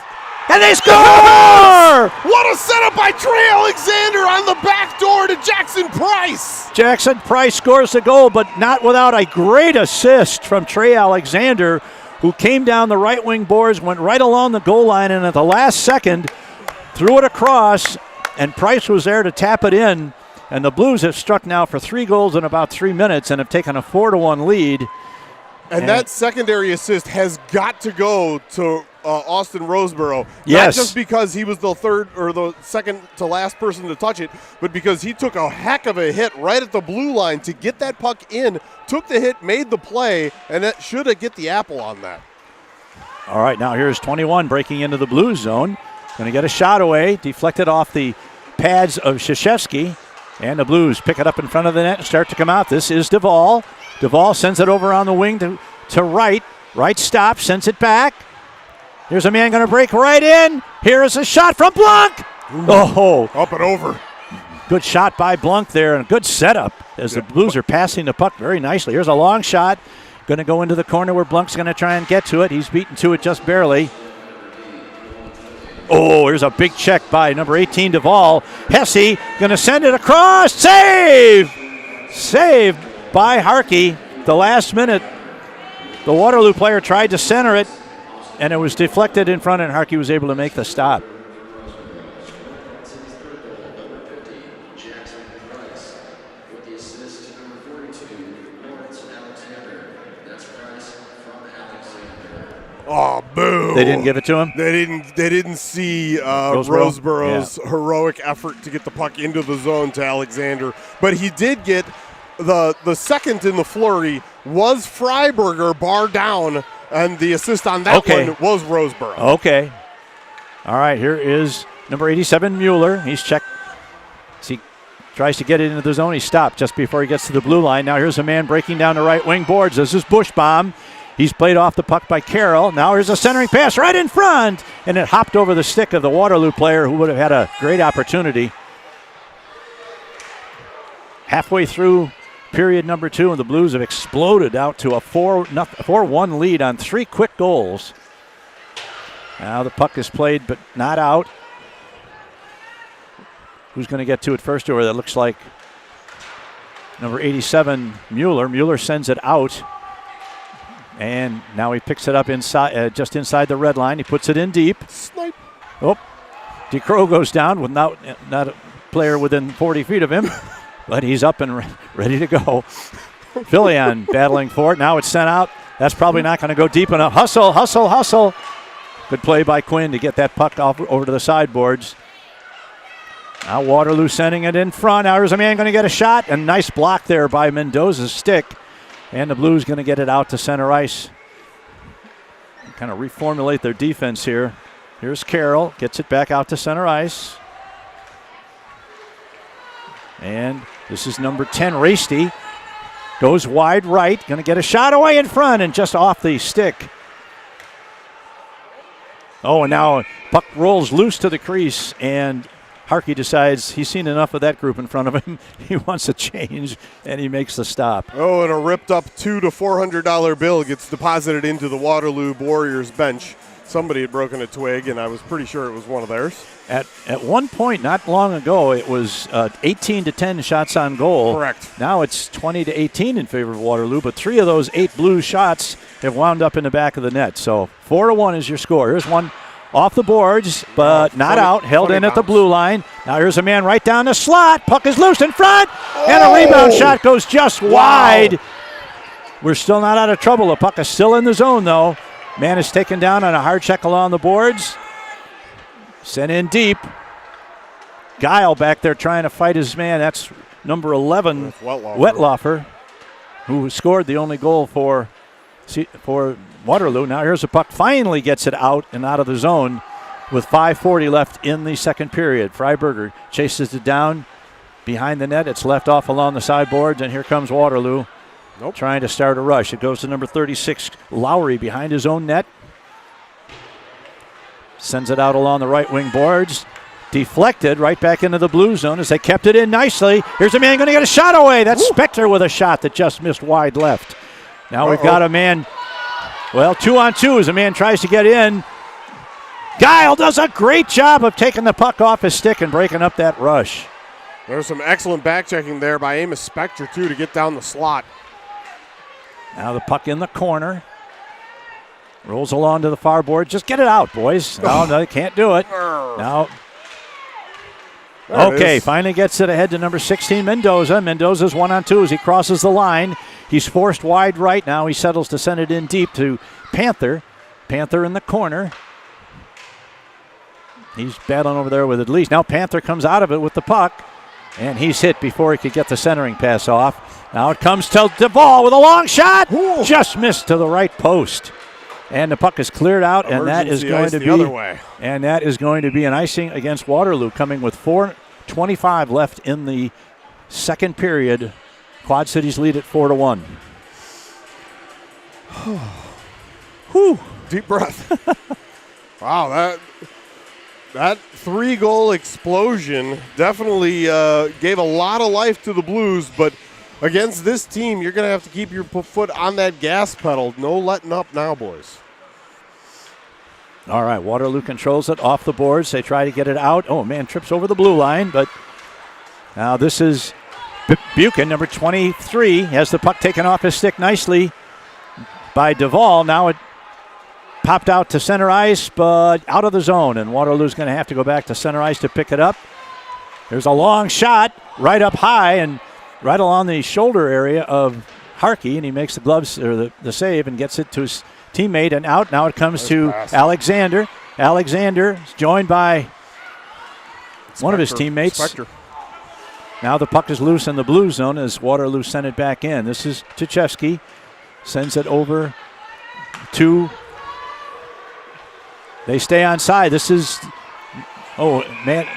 Speaker 1: And they score!
Speaker 2: What a setup by Trey Alexander on the back door to Jackson Price.
Speaker 1: Jackson Price scores the goal, but not without a great assist from Trey Alexander, who came down the right wing boards, went right along the goal line, and at the last second threw it across, and Price was there to tap it in. And the Blues have struck now for 3 goals in about 3 minutes and have taken a 4-1 lead.
Speaker 2: And that secondary assist has got to go to Austin Roseborough.
Speaker 1: Yes.
Speaker 2: Not just because he was the third or the second to last person to touch it, but because he took a heck of a hit right at the blue line to get that puck in, took the hit, made the play, and that should have get the apple on that.
Speaker 1: All right, now here's 21 breaking into the Blues zone. Going to get a shot away, deflected off the pads of Krzyzewski. And the Blues pick it up in front of the net and start to come out. This is Duvall. Duvall sends it over on the wing to right. Right stop, sends it back. Here's a man going to break right in. Here is a shot from Blanc.
Speaker 2: Ooh,
Speaker 1: oh,
Speaker 2: up and over.
Speaker 1: Good shot by Blanc there and a good setup as the Blues are passing the puck very nicely. Here's a long shot. Going to go into the corner where Blanc's going to try and get to it. He's beaten to it just barely. Oh, here's a big check by number 18, Duvall. Hesse going to send it across. Save! Saved by Harkey. The last minute, the Waterloo player tried to center it, and it was deflected in front, and Harkey was able to make the stop.
Speaker 2: Oh, boo!
Speaker 1: They didn't give it to him?
Speaker 2: They didn't see Roseborough's heroic effort to get the puck into the zone to Alexander, but he did get the second in the flurry was Freiberger bar down, and the assist on that one was Roseborough.
Speaker 1: Okay. All right, here is number 87, Mueller. He's checked. He tries to get it into the zone. He stopped just before he gets to the blue line. Now here's a man breaking down the right wing boards. This is Bushbaum. He's played off the puck by Carroll. Now here's a centering pass right in front, and it hopped over the stick of the Waterloo player who would have had a great opportunity. Halfway through period number 2, and the Blues have exploded out to a 4-1 lead on 3 quick goals. Now the puck is played but not out. Who's going to get to it first over? That looks like number 87, Mueller. Mueller sends it out. And now he picks it up inside, just inside the red line. He puts it in deep.
Speaker 2: Snipe.
Speaker 1: Oh, DeCrow goes down with not a player within 40 feet of him, but he's up and ready to go. Filion battling for it. Now it's sent out. That's probably not going to go deep enough. Hustle, hustle, hustle. Good play by Quinn to get that puck off over to the sideboards. Now Waterloo sending it in front. Now here's a man going to get a shot. And nice block there by Mendoza's stick. And the Blues going to get it out to center ice. Kind of reformulate their defense here. Here's Carroll. Gets it back out to center ice. And this is number 10, Rasty. Goes wide right. Going to get a shot away in front and just off the stick. Oh, and now puck rolls loose to the crease, and Harkey decides he's seen enough of that group in front of him. He wants a change, and he makes the stop.
Speaker 2: Oh, and a ripped-up $200 to $400 bill gets deposited into the Waterloo Warriors bench. Somebody had broken a twig, and I was pretty sure it was one of theirs.
Speaker 1: At one point, not long ago, it was 18 to 10 shots on goal.
Speaker 2: Correct.
Speaker 1: Now it's 20 to 18 in favor of Waterloo, but 3 of those 8 Blues shots have wound up in the back of the net. So 4-1 is your score. Here's one off the boards, but not out. Held in at the blue line. Now here's a man right down the slot. Puck is loose in front, and a rebound shot goes just wide. We're still not out of trouble. The puck is still in the zone, though. Man is taken down on a hard check along the boards. Sent in deep. Guile back there trying to fight his man. That's number 11, Wetlaufer, who scored the only goal for Waterloo. Now here's a puck. Finally gets it out and out of the zone with 5:40 left in the second period. Freiberger chases it down behind the net. It's left off along the sideboards, and here comes Waterloo. Trying to start a rush. It goes to number 36, Lowry, behind his own net. Sends it out along the right wing boards. Deflected right back into the blue zone as they kept it in nicely. Here's a man going to get a shot away. That's Spector with a shot that just missed wide left. Now we've got a man, 2-on-2 as a man tries to get in. Guile does a great job of taking the puck off his stick and breaking up that rush.
Speaker 2: There's some excellent back checking there by Amos Spector, too, to get down the slot.
Speaker 1: Now the puck in the corner. Rolls along to the far board. Just get it out, boys. No, they can't do it. Now, okay, finally gets it ahead to number 16, Mendoza. Mendoza's 1-on-2 as he crosses the line. He's forced wide right now. He settles to send it in deep to Panther. Panther in the corner. He's battling over there with it least. Now Panther comes out of it with the puck, and he's hit before he could get the centering pass off. Now it comes to Duvall with a long shot. Ooh. Just missed to the right post. And the puck is cleared out, and that is going to be
Speaker 2: other way.
Speaker 1: And that is going to be an icing against Waterloo, coming with 4:25 left in the second period. Quad Cities lead at 4-1.
Speaker 2: Whew. Deep breath. Wow, that 3-goal explosion definitely gave a lot of life to the Blues, but against this team, you're going to have to keep your foot on that gas pedal. No letting up now, boys.
Speaker 1: All right, Waterloo controls it off the boards. They try to get it out. Oh, man, trips over the blue line, but now this is Buchan, number 23, has the puck taken off his stick nicely by Duvall. Now it popped out to center ice, but out of the zone, and Waterloo's going to have to go back to center ice to pick it up. There's a long shot right up high and right along the shoulder area of Harkey, and he makes the gloves or the save and gets it to his teammate and out. Now it comes to Alexander. Alexander is joined by one of his teammates.
Speaker 2: Spector.
Speaker 1: Now the puck is loose in the blue zone as Waterloo sent it back in. This is Tuchevsky. Sends it over to... They stay on side. This is... Oh, man.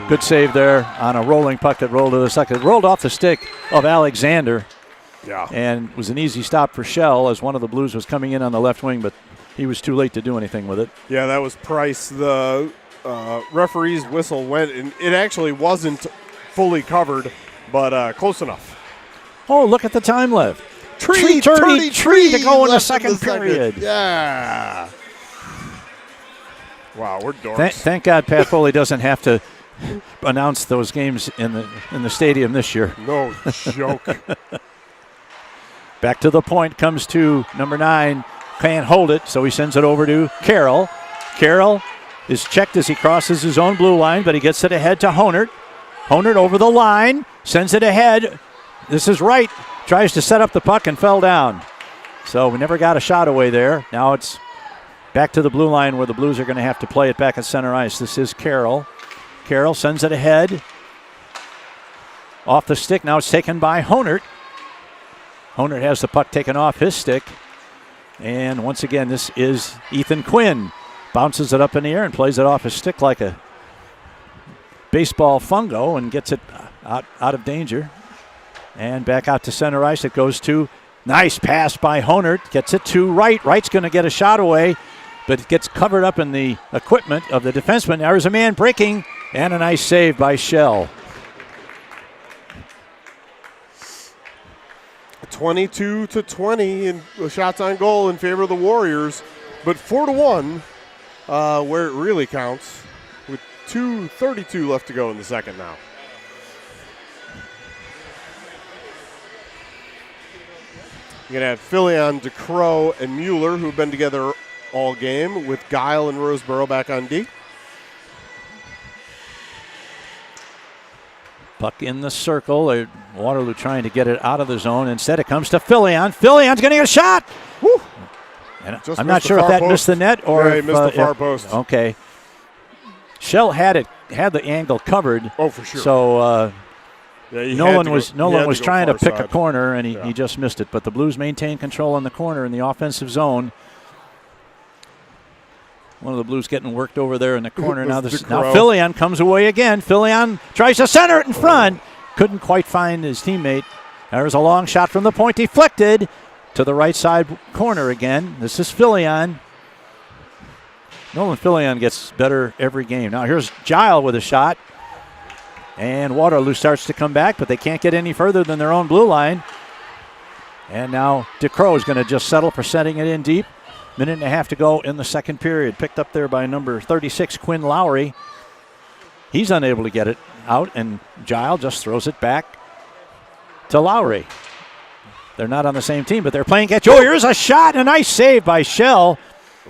Speaker 1: Good save there on a rolling puck that rolled to the second. It rolled off the stick of Alexander.
Speaker 2: Yeah. And
Speaker 1: was an easy stop for Shell as one of the Blues was coming in on the left wing, but he was too late to do anything with it.
Speaker 2: Yeah, that was Price. The referee's whistle went, and it actually wasn't fully covered, but close enough.
Speaker 1: Oh, look at the time left. 3:33 to go in the second period.
Speaker 2: Yeah. Wow, we're dorks.
Speaker 1: Thank God Pat Foley doesn't have to announce those games in the stadium this year.
Speaker 2: No joke.
Speaker 1: Back to the point comes to number 9. Can't hold it, so he sends it over to Carroll. Carroll is checked as he crosses his own blue line, but he gets it ahead to Honert. Honert over the line, sends it ahead. This is Wright. Tries to set up the puck and fell down. So we never got a shot away there. Now it's back to the blue line where the Blues are going to have to play it back at center ice. This is Carroll. Carroll sends it ahead. Off the stick. Now it's taken by Honert. Honert has the puck taken off his stick. And once again, this is Ethan Quinn. Bounces it up in the air and plays it off his stick like a baseball fungo and gets it out of danger. And back out to center ice. It goes to nice pass by Honert. Gets it to Wright. Wright's going to get a shot away, but it gets covered up in the equipment of the defenseman. There's a man breaking, and a nice save by Shell.
Speaker 2: 22-20 in shots on goal in favor of the Warriors, but 4-1 where it really counts with 2:32 left to go in the second now. You're going to have Filion, DeCrow, and Mueller, who've been together all game, with Guile and Roseboro back on D.
Speaker 1: Puck in the circle. Waterloo trying to get it out of the zone. Instead, it comes to Filion. Filion's going to get a shot. Woo. And I'm not sure if that missed the net or
Speaker 2: yeah, he missed the far post.
Speaker 1: Okay. Shell had the angle covered.
Speaker 2: Oh, for sure.
Speaker 1: So Nolan was trying to pick
Speaker 2: side.
Speaker 1: a corner, and he just missed it. But the Blues maintain control in the corner in the offensive zone. One of the Blues getting worked over there in the corner. Now Filion comes away again. Filion tries to center it in front. Couldn't quite find his teammate. There's a long shot from the point. Deflected to the right side corner again. This is Filion. Nolan Filion gets better every game. Now here's Gile with a shot. And Waterloo starts to come back, but they can't get any further than their own blue line. And now DeCrow is going to just settle for setting it in deep. Minute and a half to go in the second period. Picked up there by number 36, Quinn Lowry. He's unable to get it out, and Gile just throws it back to Lowry. They're not on the same team, but they're playing catch. Oh, here's a shot, a nice save by Shell.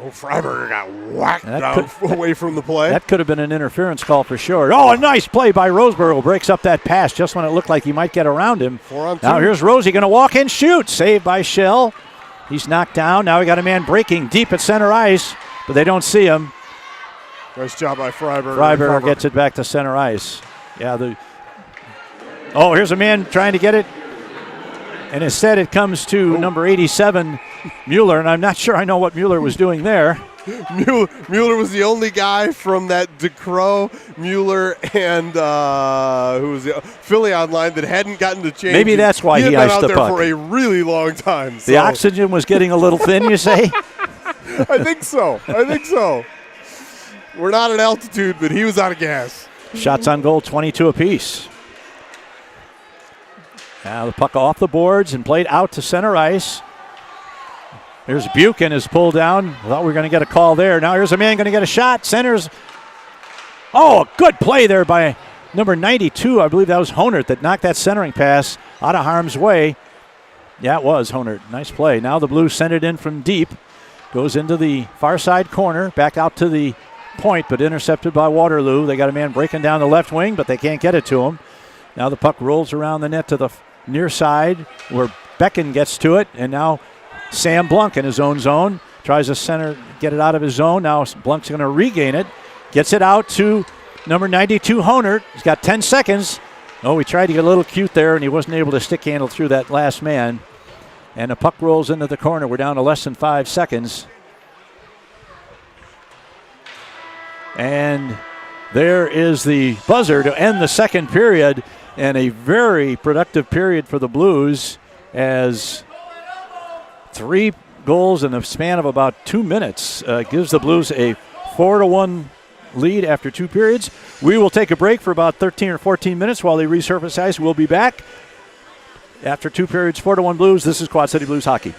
Speaker 2: Oh, Freiberger got whacked away from the play.
Speaker 1: That could have been an interference call for sure. Oh, a nice play by Roseborough. Breaks up that pass just when it looked like he might get around him.
Speaker 2: 4-on-2.
Speaker 1: Now here's Rosie going to walk and shoot. Saved by Shell. He's knocked down. Now we got a man breaking deep at center ice, but they don't see him.
Speaker 2: Nice job by Freiberger.
Speaker 1: Freiberger gets it back to center ice. Yeah. Oh, here's a man trying to get it. And instead it comes to number 87, Mueller, and I'm not sure I know what Mueller was doing there.
Speaker 2: Mueller was the only guy from that DeCrow, Mueller, and who was the Philly online that hadn't gotten to change.
Speaker 1: Maybe that's why he iced the puck.
Speaker 2: He had been out there for a really long time. So.
Speaker 1: The oxygen was getting a little thin, you say?
Speaker 2: I think so. We're not at altitude, but he was out of gas.
Speaker 1: Shots on goal, 22 apiece. Now the puck off the boards and played out to center ice. Here's Buchan is pulled down. Thought we were going to get a call there. Now here's a man going to get a shot. Centers. Oh, good play there by number 92. I believe that was Honert that knocked that centering pass out of harm's way. Yeah, it was Honert. Nice play. Now the Blues send it in from deep. Goes into the far side corner. Back out to the point, but intercepted by Waterloo. They got a man breaking down the left wing, but they can't get it to him. Now the puck rolls around the net to the near side where Becken gets to it, and now Sam Blunk in his own zone tries to center, get it out of his zone. Now Blunk's going to regain it, gets it out to number 92 Honert. He's got 10 seconds. Oh, he tried to get a little cute there, and he wasn't able to stick handle through that last man. And the puck rolls into the corner. We're down to less than 5 seconds. And there is the buzzer to end the second period, and a very productive period for the Blues as 3 goals in the span of about 2 minutes gives the Blues a 4-1 lead after 2 periods. We will take a break for about 13 or 14 minutes while they resurface ice. We'll be back after 2 periods, 4-1 Blues. This is Quad City Blues Hockey.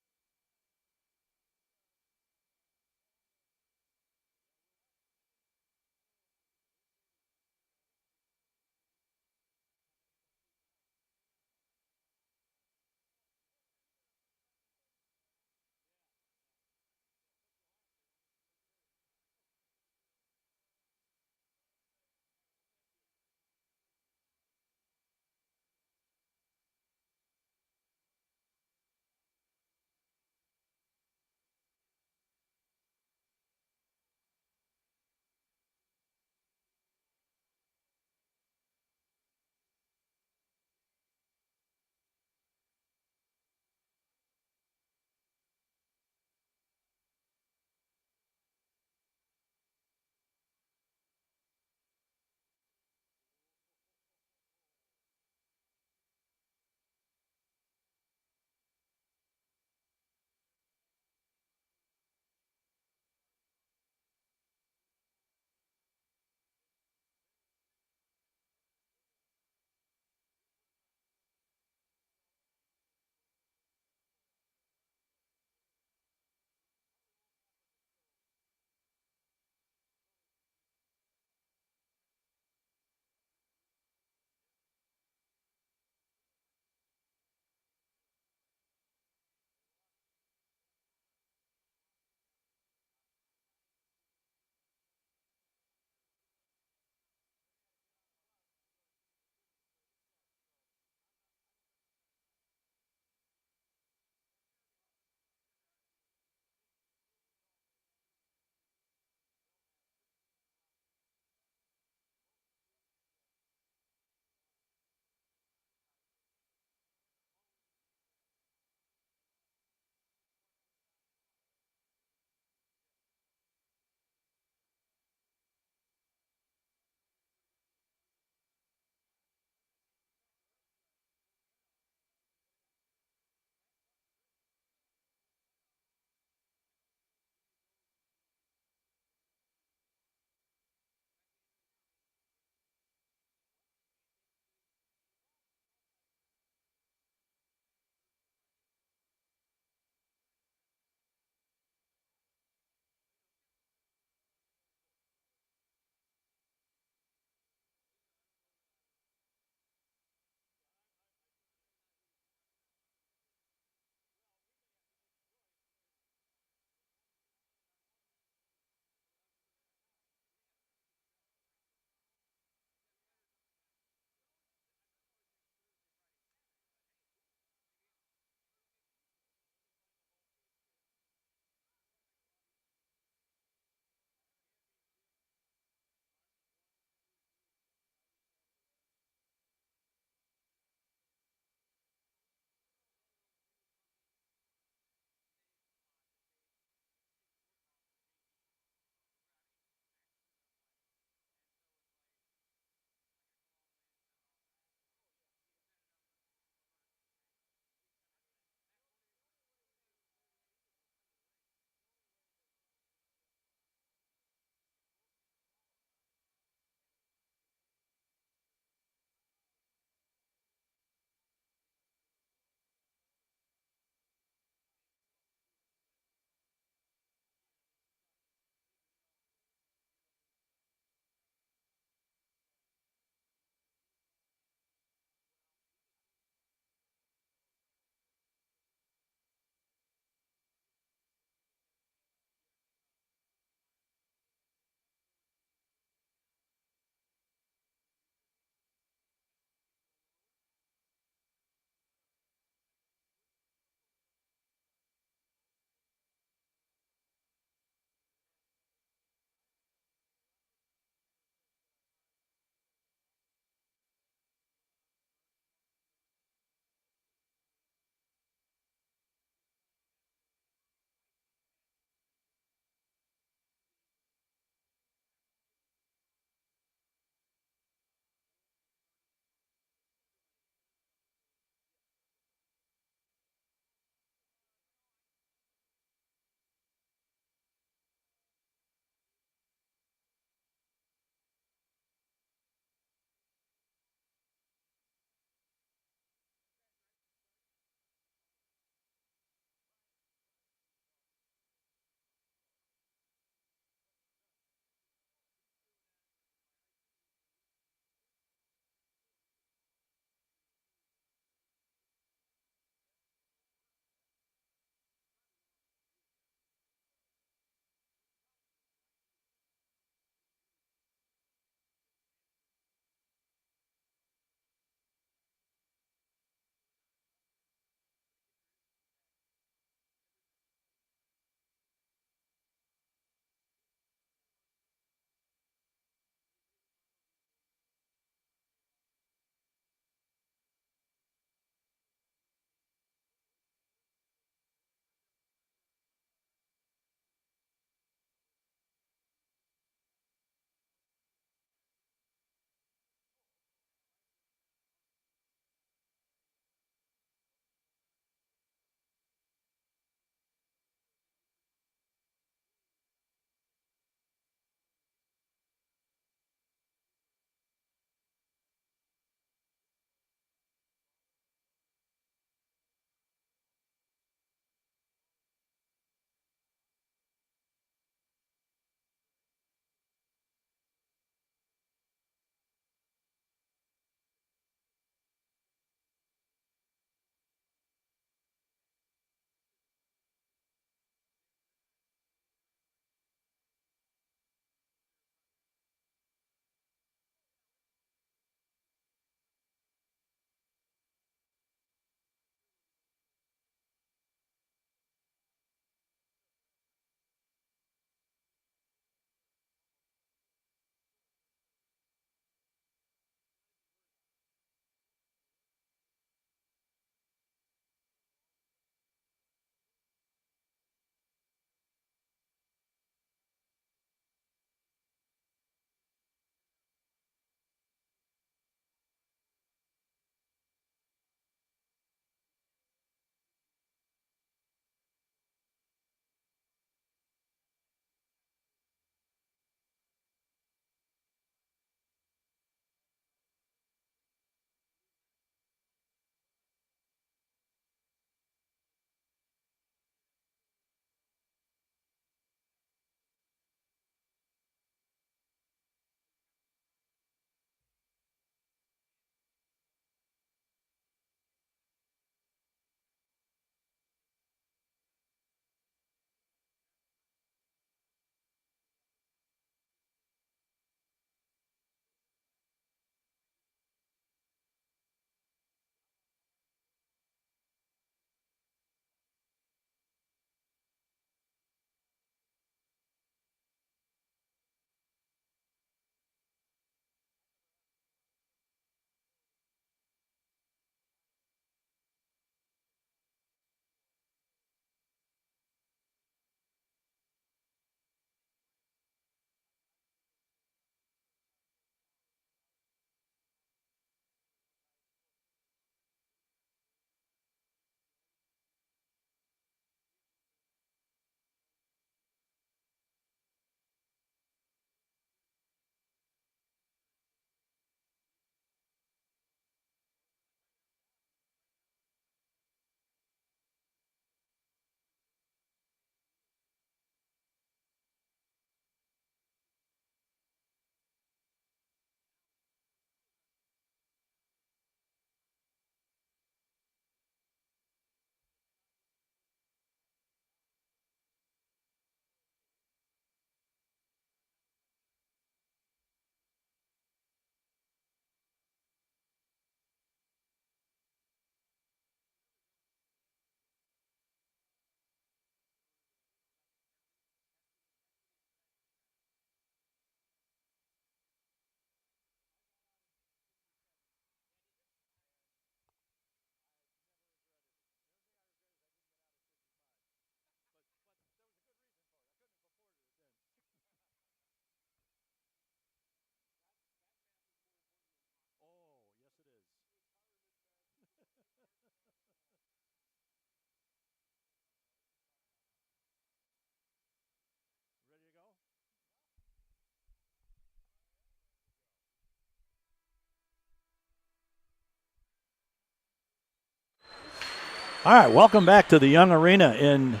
Speaker 1: All right, welcome back to the Young Arena in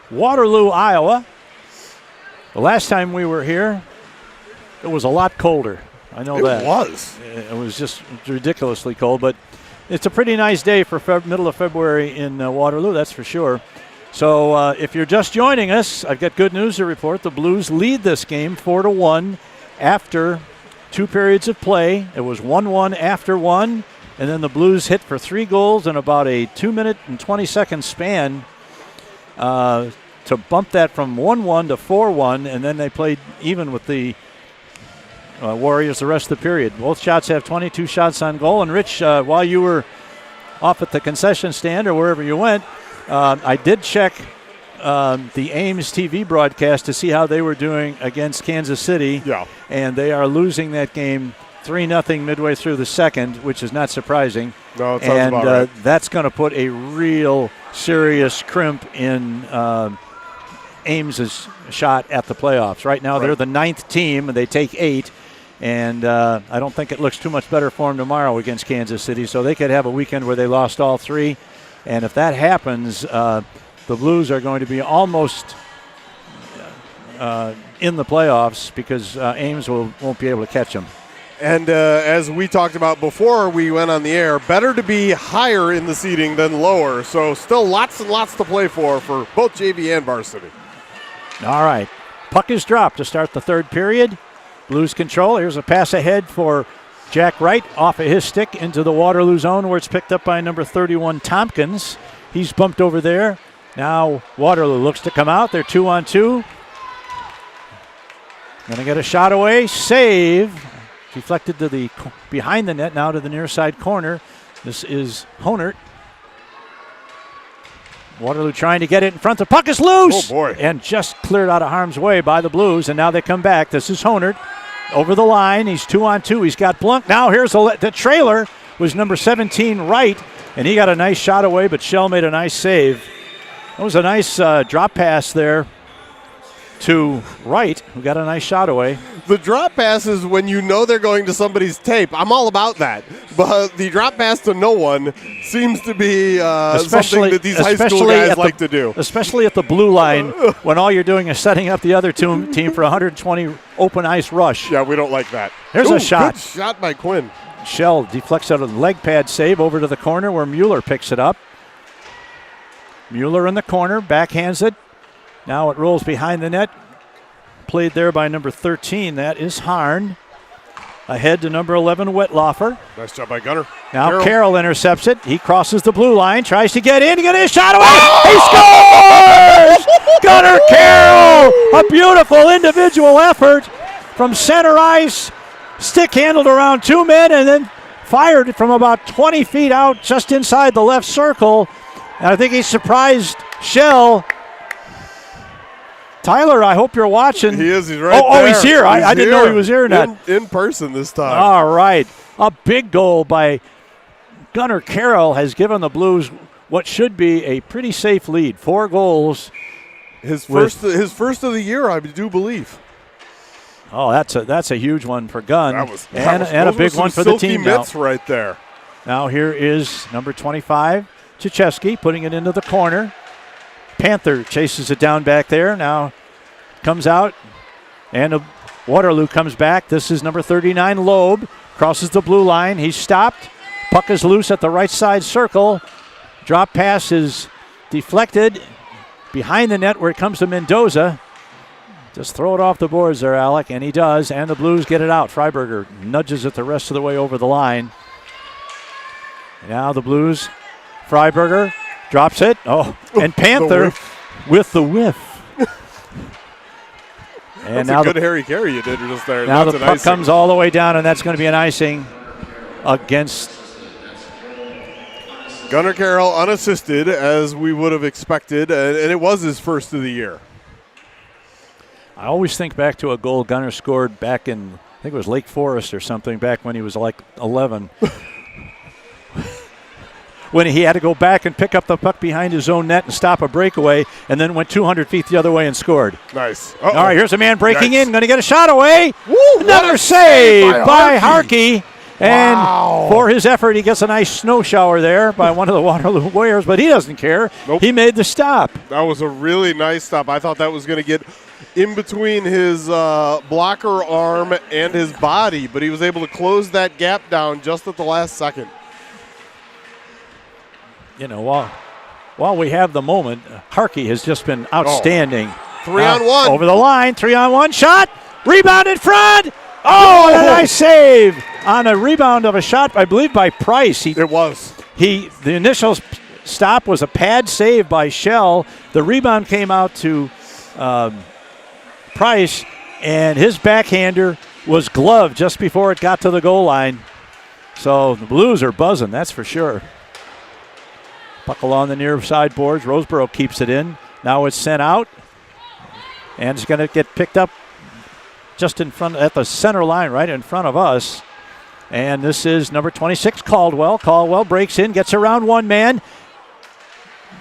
Speaker 1: Waterloo, Iowa. The last time we were here, it was a lot colder. I know that. It was just ridiculously cold, but it's a pretty nice day for middle of February in Waterloo, that's for sure. So if you're just joining us, I've got good news to report. The Blues lead this game 4-1 after 2 periods of play. It was 1-1 after 1, and then the Blues hit for 3 goals in about a 2-minute and 20-second span to bump that from 1-1 to 4-1, and then they played even with the Warriors the rest of the period. Both shots have 22 shots on goal. And Rich, while you were off at the concession stand or wherever you went, I did check the Ames TV broadcast to see how they were doing against Kansas City.
Speaker 2: Yeah.
Speaker 1: And they are losing that game 3-0 midway through the second, which is not surprising.
Speaker 2: No, it sounds about right.
Speaker 1: That's going to put a real serious crimp in Ames's shot at the playoffs. Right now they're the 9th team, and they take 8. And I don't think it looks too much better for them tomorrow against Kansas City. So they could have a weekend where they lost all 3. And if that happens, the Blues are going to be almost in the playoffs because Ames won't be able to catch them.
Speaker 2: And as we talked about before we went on the air, better to be higher in the seeding than lower. So still lots and lots to play for both JV and varsity.
Speaker 1: All right. Puck is dropped to start the third period. Blues control. Here's a pass ahead for Jack Wright off of his stick into the Waterloo zone where it's picked up by number 31, Tompkins. He's bumped over there. Now Waterloo looks to come out. They're 2-on-2. Gonna get a shot away. Save. Deflected to the behind the net, now to the near side corner. This is Honert. Waterloo trying to get it in front. The puck is loose.
Speaker 2: Oh, boy.
Speaker 1: And just cleared out of harm's way by the Blues. And now they come back. This is Honert over the line. He's 2-on-2. He's got Blunk. Now here's the trailer was number 17, Wright. And he got a nice shot away, but Shell made a nice save. That was a nice drop pass there to Wright, who got a nice shot away.
Speaker 2: The drop pass is when you know they're going to somebody's tape. I'm all about that. But the drop pass to no one seems to be something that these high school guys like to do.
Speaker 1: Especially at the blue line when all you're doing is setting up the other team for 120 open ice rush.
Speaker 2: Yeah, we don't like that.
Speaker 1: Here's a shot.
Speaker 2: Good shot by Quinn.
Speaker 1: Shell deflects out of the leg pad save over to the corner where Mueller picks it up. Mueller in the corner, backhands it. Now it rolls behind the net. Played there by number 13. That is Harn. Ahead to number 11, Wettlaufer.
Speaker 2: Nice job by Gunner.
Speaker 1: Now Carroll intercepts it. He crosses the blue line, tries to get in. He got his shot away. Oh! He scores! Gunner Carroll! A beautiful individual effort from center ice. Stick handled around 2 men and then fired from about 20 feet out just inside the left circle. And I think he surprised Shell. Tyler, I hope you're watching.
Speaker 2: He is. He's right there.
Speaker 1: Oh, he's here. I didn't know he was here or not.
Speaker 2: In person this time.
Speaker 1: All right. A big goal by Gunner Carroll has given the Blues what should be a pretty safe lead. 4 goals.
Speaker 2: His first of the year, I do believe.
Speaker 1: Oh, that's a huge one for Gunn.
Speaker 2: And
Speaker 1: a big one for the team now.
Speaker 2: Right there.
Speaker 1: Now here is number 25, Czechewski, putting it into the corner. Panther chases it down back there. Now comes out, and Waterloo comes back. This is number 39, Loeb. Crosses the blue line. He's stopped. Puck is loose at the right side circle. Drop pass is deflected behind the net where it comes to Mendoza. Just throw it off the boards there, Alec, and he does. And the Blues get it out. Freiberger nudges it the rest of the way over the line. Now the Blues, Freiberger drops it. Oh, and Panther with the whiff.
Speaker 2: And that's now a good Harry Carey you did just there.
Speaker 1: Now
Speaker 2: that's
Speaker 1: the puck comes all the way down, and that's going to be an icing against
Speaker 2: Gunner Carroll, unassisted, as we would have expected, and it was his first of the year.
Speaker 1: I always think back to a goal Gunner scored back in, I think it was Lake Forest or something, back when he was like 11. When he had to go back and pick up the puck behind his own net and stop a breakaway, and then went 200 feet the other way and scored.
Speaker 2: Nice.
Speaker 1: Uh-oh. All right, here's a man breaking in, going to get a shot away.
Speaker 2: Woo,
Speaker 1: another save by Harkey. And
Speaker 2: wow.
Speaker 1: for his effort, he gets a nice snow shower there by one of the Waterloo Warriors, but he doesn't care.
Speaker 2: Nope.
Speaker 1: He made the stop.
Speaker 2: That was a really nice stop. I thought that was going to get in between his blocker arm and his body, but he was able to close that gap down just at the last second.
Speaker 1: You know, while we have the moment, Harkey has just been outstanding.
Speaker 2: 3-on-1.
Speaker 1: Over the line, 3-on-1 shot. Rebound in front. Oh, and a nice save on a rebound of a shot, I believe, by Price.
Speaker 2: It was.
Speaker 1: The initial stop was a pad save by Shell. The rebound came out to Price, and his backhander was gloved just before it got to the goal line. So the Blues are buzzing, that's for sure. Puck along the near side boards. Roseboro keeps it in. Now it's sent out, and it's going to get picked up just in front at the center line, right in front of us. And this is number 26, Caldwell. Caldwell breaks in, gets around one man,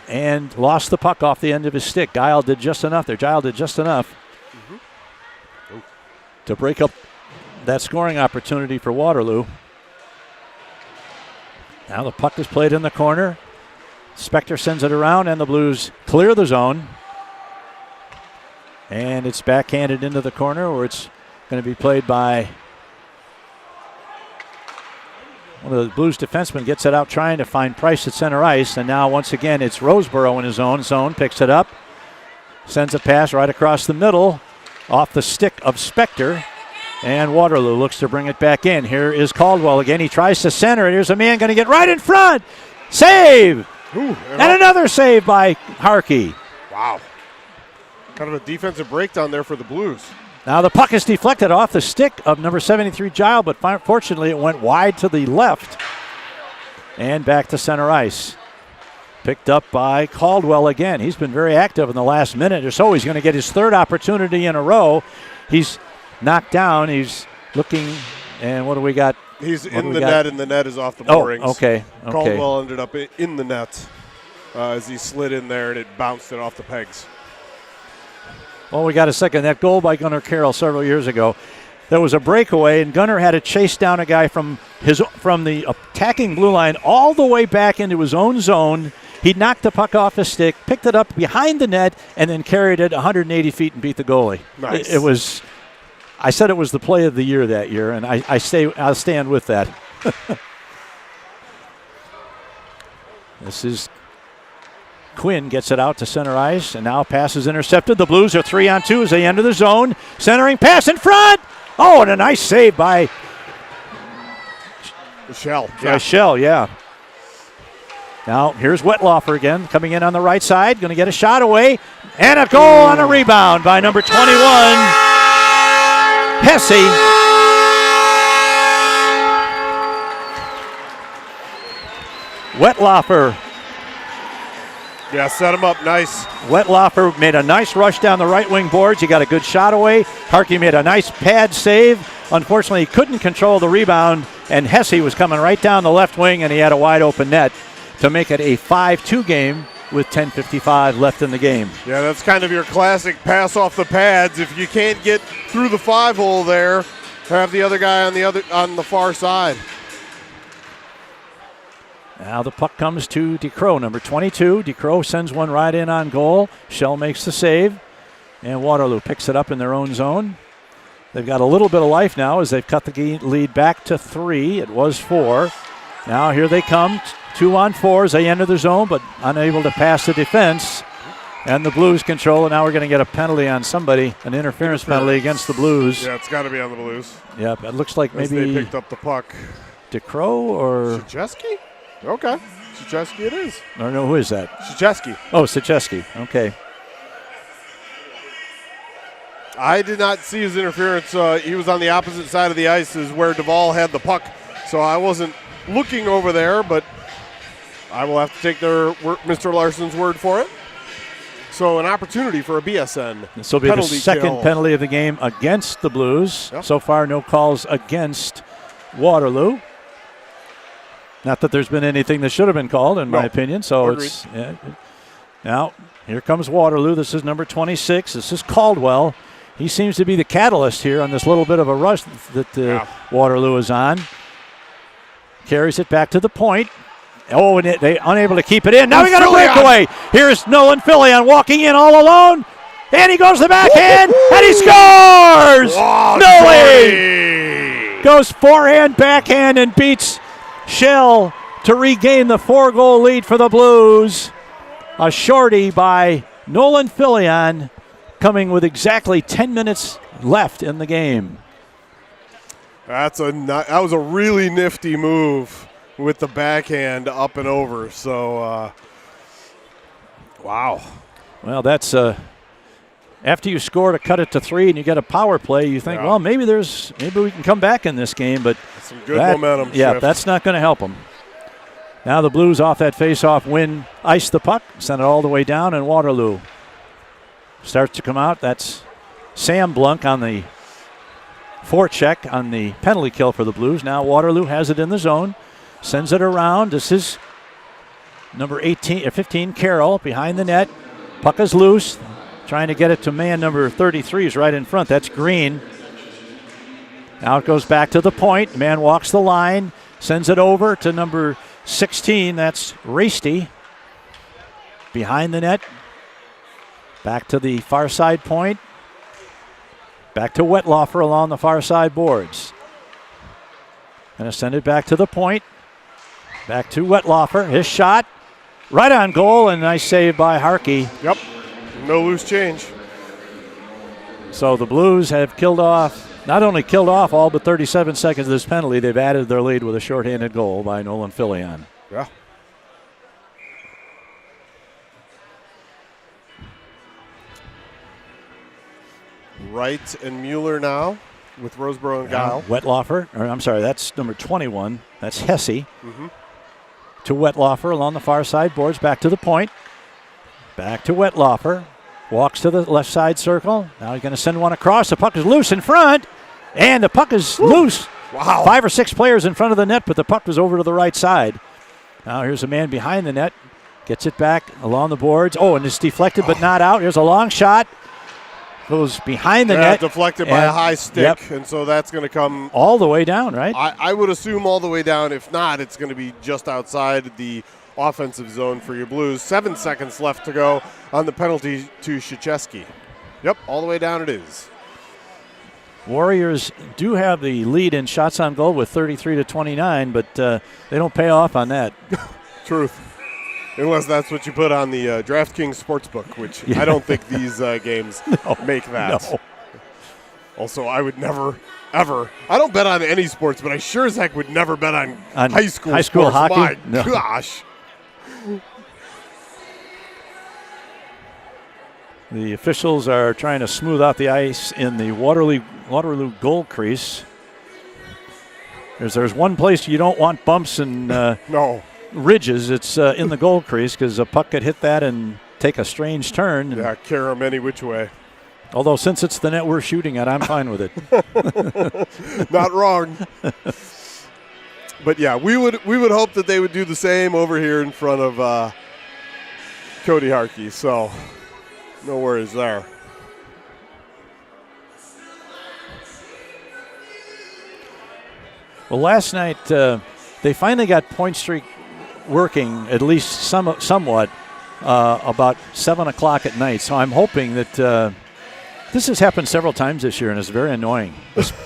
Speaker 1: and lost the puck off the end of his stick. Guile did just enough there. Guile did just enough to break up that scoring opportunity for Waterloo. Now the puck is played in the corner. Spector sends it around, and the Blues clear the zone. And it's backhanded into the corner, where it's going to be played by one of the Blues defensemen. Gets it out trying to find Price at center ice. And now once again it's Roseboro in his own zone. Picks it up. Sends a pass right across the middle off the stick of Spector. And Waterloo looks to bring it back in. Here is Caldwell again. He tries to center it. Here's a man going to get right in front. Save!
Speaker 2: Ooh,
Speaker 1: and another save by Harkey.
Speaker 2: Wow. Kind of a defensive breakdown there for the Blues.
Speaker 1: Now the puck is deflected off the stick of number 73, Gile, but fortunately it went wide to the left and back to center ice. Picked up by Caldwell again. He's been very active in the last minute or so. He's going to get his third opportunity in a row. He's knocked down. He's looking, and what do we got?
Speaker 2: He's in the net, and the net is off the moorings.
Speaker 1: Okay.
Speaker 2: Caldwell ended up in the net as he slid in there, and it bounced it off the pegs.
Speaker 1: Well, we got a second. That goal by Gunnar Carroll several years ago, there was a breakaway, and Gunnar had to chase down a guy from the attacking blue line all the way back into his own zone. He knocked the puck off his stick, picked it up behind the net, and then carried it 180 feet and beat the goalie.
Speaker 2: Nice.
Speaker 1: It was. I said it was the play of the year that year, and I'll stand with that. This is Quinn, gets it out to center ice, and now pass is intercepted. The Blues are 3-on-2 as they enter the zone. Centering pass in front. Oh, and a nice save by
Speaker 2: Shell.
Speaker 1: Shell, yeah. Now here's Wetlaufer again, coming in on the right side, going to get a shot away, and a goal on a rebound by number 21, Hesse. Wetlaufer.
Speaker 2: Yeah, set him up nice.
Speaker 1: Wetlaufer made a nice rush down the right wing boards. He got a good shot away. Harkey made a nice pad save. Unfortunately, he couldn't control the rebound, and Hesse was coming right down the left wing, and he had a wide open net to make it a 5-2 game with 10:55 left in the game.
Speaker 2: Yeah, that's kind of your classic pass off the pads. If you can't get through the 5-hole there, have the other guy on the far side.
Speaker 1: Now the puck comes to DeCrow, number 22. DeCrow sends one right in on goal. Shell makes the save, and Waterloo picks it up in their own zone. They've got a little bit of life now as they've cut the lead back to 3. It was 4. Now here they come, 2-on-4 as they enter the zone, but unable to pass the defense. And the Blues control, and now we're going to get a penalty on somebody, an interference penalty against the Blues.
Speaker 2: Yeah, it's got to be on the Blues.
Speaker 1: Yep, it looks like
Speaker 2: as
Speaker 1: maybe
Speaker 2: they picked up the puck.
Speaker 1: DeCrow or
Speaker 2: Szyszewski? Okay, Szyszewski it is.
Speaker 1: I don't know, who is that?
Speaker 2: Szyszewski.
Speaker 1: Oh, Szyszewski. Okay.
Speaker 2: I did not see his interference. He was on the opposite side of the ice as where Duvall had the puck, so I wasn't looking over there, but I will have to take Mr. Larson's word for it. So an opportunity for a BSN.
Speaker 1: This will be the second penalty of the game against the Blues.
Speaker 2: Yep.
Speaker 1: So far, no calls against Waterloo. Not that there's been anything that should have been called, in my opinion. So
Speaker 2: Agreed.
Speaker 1: Now here comes Waterloo. This is number 26. This is Caldwell. He seems to be the catalyst here on this little bit of a rush that Waterloo is on. Carries it back to the point. Oh, and they unable to keep it in. Now we got a
Speaker 2: Fillion.
Speaker 1: breakaway. Here's Nolan Fillion walking in all alone. And he goes to the backhand, and he scores!
Speaker 2: Oh,
Speaker 1: Noe goes forehand, backhand, and beats Shell to regain the 4-goal lead for the Blues. A shorty by Nolan Fillion, coming with exactly 10 minutes left in the game.
Speaker 2: That was a really nifty move with the backhand up and over. So, wow.
Speaker 1: Well, that's after you score to cut it to 3 and you get a power play, you think, well, maybe we can come back in this game, but
Speaker 2: some good momentum.
Speaker 1: Yeah,
Speaker 2: shift.
Speaker 1: that's not going to help them. Now the Blues off that face-off win, ice the puck, send it all the way down, and Waterloo starts to come out. That's Sam Blunk on the forecheck on the penalty kill for the Blues. Now Waterloo has it in the zone, sends it around. This is number 15, Carroll, behind the net. Puck is loose, trying to get it to man number 33 is right in front. That's Green. Now it goes back to the point. Man walks the line, sends it over to number 16. That's Rasty. Behind the net. Back to the far side point. Back to Wetlaufer along the far side boards. Going to send it back to the point. Back to Wetlaufer. His shot. Right on goal, and nice save by Harkey.
Speaker 2: Yep. No loose change.
Speaker 1: So the Blues have not only killed off all but 37 seconds of this penalty, they've added their lead with a shorthanded goal by Nolan Fillion.
Speaker 2: Yeah. Wright and Mueller now with Roseboro and Guile.
Speaker 1: Wetlaufer, that's number 21. That's Hesse. To Wetlaufer along the far side boards, back to the point. Back to Wetlaufer. Walks to the left side circle. Now he's going to send one across. The puck is loose in front. And the puck is loose.
Speaker 2: Wow.
Speaker 1: 5 or 6 players in front of the net, but the puck was over to the right side. Now here's a man behind the net. Gets it back along the boards. Oh, and it's deflected but not out. Here's a long shot. Goes behind the net.
Speaker 2: Deflected by a high stick, and so that's going to come
Speaker 1: all the way down, right?
Speaker 2: I would assume all the way down. If not, it's going to be just outside the offensive zone for your Blues. 7 seconds left to go on the penalty to Krzyzewski. Yep, all the way down it is.
Speaker 1: Warriors do have the lead in shots on goal with 33-29, but they don't pay off on that.
Speaker 2: Truth. Unless that's what you put on the DraftKings Sportsbook, which I don't think these games make that.
Speaker 1: No.
Speaker 2: Also, I would never, ever, I don't bet on any sports, but I sure as heck would never bet on high school sports.
Speaker 1: Hockey?
Speaker 2: My
Speaker 1: No.
Speaker 2: gosh.
Speaker 1: The officials are trying to smooth out the ice in the Waterloo goal crease. There's one place you don't want bumps and
Speaker 2: No.
Speaker 1: ridges. It's in the goal crease because a puck could hit that and take a strange turn.
Speaker 2: Yeah, carry them any which way.
Speaker 1: Although since it's the net we're shooting at, I'm fine with it.
Speaker 2: Not wrong. But yeah, we would hope that they would do the same over here in front of Cody Harkey. So no worries there.
Speaker 1: Well, last night they finally got point streak working, at least somewhat, about 7 o'clock at night. So I'm hoping that this has happened several times this year, and it's very annoying,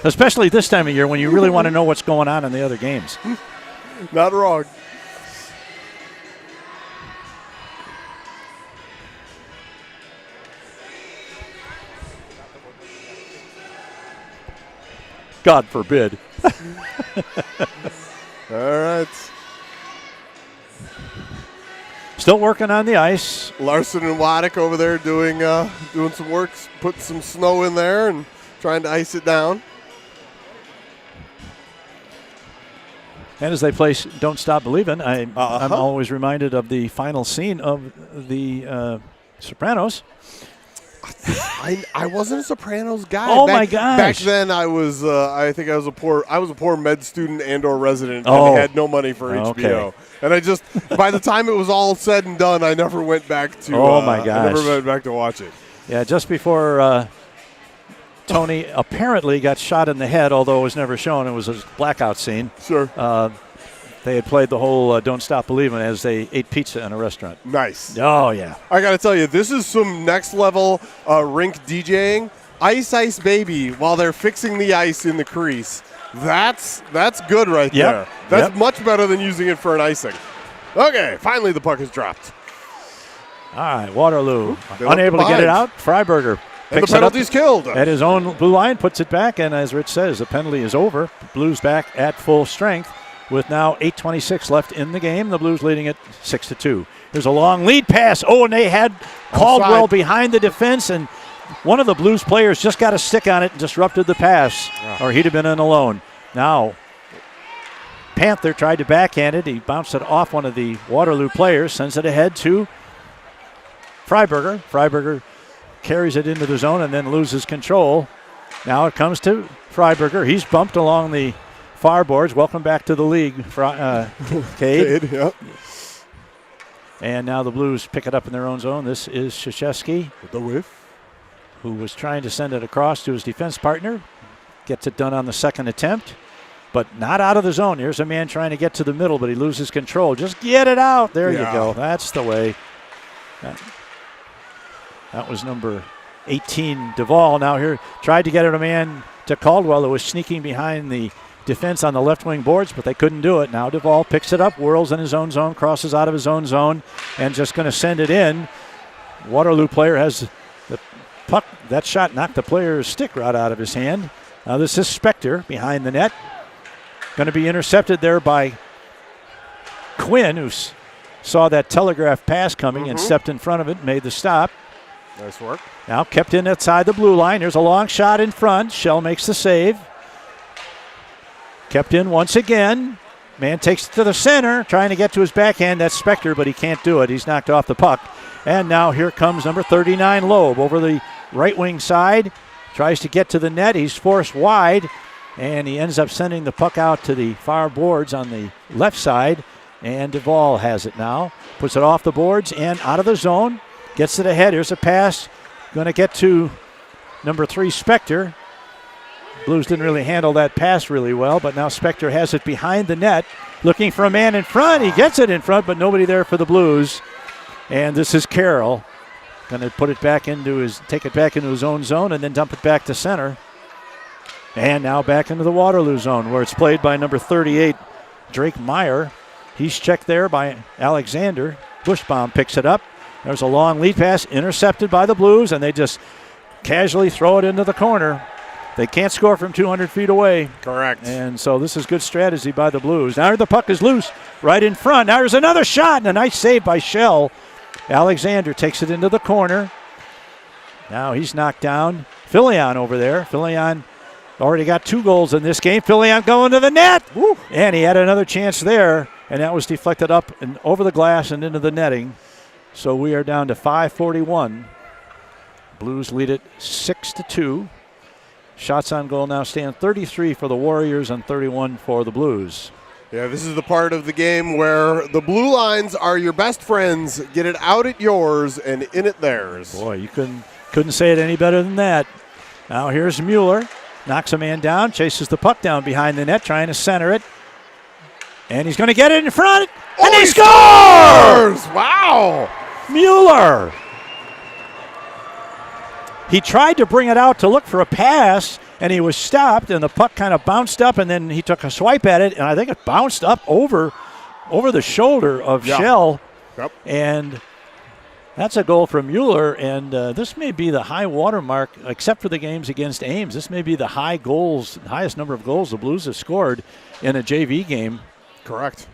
Speaker 1: especially this time of year when you really want to know what's going on in the other games.
Speaker 2: Not wrong.
Speaker 1: God forbid.
Speaker 2: All right.
Speaker 1: Still working on the ice.
Speaker 2: Larson and Waddick over there doing some work, putting some snow in there and trying to ice it down.
Speaker 1: And as they play Don't Stop Believin', I'm always reminded of the final scene of the Sopranos.
Speaker 2: I wasn't a Sopranos guy.
Speaker 1: Oh my gosh!
Speaker 2: Back then, I was. I think I was a poor med student and/or resident, and had no money for HBO.
Speaker 1: Okay.
Speaker 2: And I just, by the time it was all said and done, I never went back to.
Speaker 1: Oh my gosh!
Speaker 2: I never went back to watch it.
Speaker 1: Yeah, just before Tony apparently got shot in the head, although it was never shown. It was a blackout scene.
Speaker 2: Sure.
Speaker 1: They had played the whole Don't Stop Believin' as they ate pizza in a restaurant.
Speaker 2: Nice.
Speaker 1: Oh, yeah.
Speaker 2: I got to tell you, this is some next level rink DJing. Ice Ice Baby while they're fixing the ice in the crease. That's good right there. That's much better than using it for an icing. Okay, finally the puck is dropped.
Speaker 1: All right, Waterloo unable to get it out. Freiberger
Speaker 2: and the penalty's killed.
Speaker 1: At his own blue line, puts it back, and as Rich says, the penalty is over. Blues back at full strength with now 8:26 left in the game. The Blues leading it 6-2. There's a long lead pass. Oh, and they had Caldwell behind the defense, and one of the Blues players just got a stick on it and disrupted the pass, or he'd have been in alone. Now, Panther tried to backhand it. He bounced it off one of the Waterloo players, sends it ahead to Freiberger. Freiberger carries it into the zone and then loses control. Now it comes to Freiberger. He's bumped along the far boards. Welcome back to the league, Cade.
Speaker 2: Yep.
Speaker 1: And now the Blues pick it up in their own zone. This is Krzyzewski,
Speaker 2: With the whiff.
Speaker 1: who was trying to send it across to his defense partner. Gets it done on the second attempt, but not out of the zone. Here's a man trying to get to the middle, but he loses control. Just get it out. There you go. That's the way. That was number 18, Duvall. Now here, tried to get it a man to Caldwell, who was sneaking behind the defense on the left wing boards, but they couldn't do it. Now Duvall picks it up, whirls in his own zone, crosses out of his own zone, and just going to send it in. Waterloo player has the puck. That shot knocked the player's stick right out of his hand. Now this is Spector behind the net. Going to be intercepted there by Quinn, who saw that telegraph pass coming and stepped in front of it, made the stop.
Speaker 2: Nice work.
Speaker 1: Now kept in outside the blue line. There's a long shot in front. Shell makes the save. Kept in once again. Man takes it to the center, trying to get to his backhand. That's Spector, but he can't do it. He's knocked off the puck. And now here comes number 39, Loeb, over the right wing side. Tries to get to the net. He's forced wide, and he ends up sending the puck out to the far boards on the left side. And Duvall has it now. Puts it off the boards and out of the zone. Gets it ahead. Here's a pass. Going to get to number 3, Spector. Blues didn't really handle that pass really well, but now Spector has it behind the net. Looking for a man in front. He gets it in front, but nobody there for the Blues. And this is Carroll. Going to put it back take it back into his own zone and then dump it back to center. And now back into the Waterloo zone where it's played by number 38, Drake Meyer. He's checked there by Alexander. Bushbaum picks it up. There's a long lead pass intercepted by the Blues, and they just casually throw it into the corner. They can't score from 200 feet away.
Speaker 2: Correct.
Speaker 1: And so this is good strategy by the Blues. Now the puck is loose right in front. Now there's another shot and a nice save by Shell. Alexander takes it into the corner. Now he's knocked down. Filion over there. Filion already got 2 goals in this game. Filion going to the net. Woo. And he had another chance there, and that was deflected up and over the glass and into the netting. So we are down to 5:41. Blues lead it 6-2. Shots on goal now stand 33 for the Warriors and 31 for the Blues.
Speaker 2: Yeah, this is the part of the game where the blue lines are your best friends. Get it out at yours and in at theirs.
Speaker 1: Boy, you couldn't say it any better than that. Now here's Mueller. Knocks a man down, chases the puck down behind the net, trying to center it. And he's going to get it in front. And he scores!
Speaker 2: Wow!
Speaker 1: Mueller. He tried to bring it out to look for a pass, and he was stopped, and the puck kind of bounced up, and then he took a swipe at it, and I think it bounced up over the shoulder of Shell.
Speaker 2: Yep.
Speaker 1: And that's a goal from Mueller, and this may be the high water mark, except for the games against Ames. This may be the highest number of goals the Blues have scored in a JV game.
Speaker 2: Correct.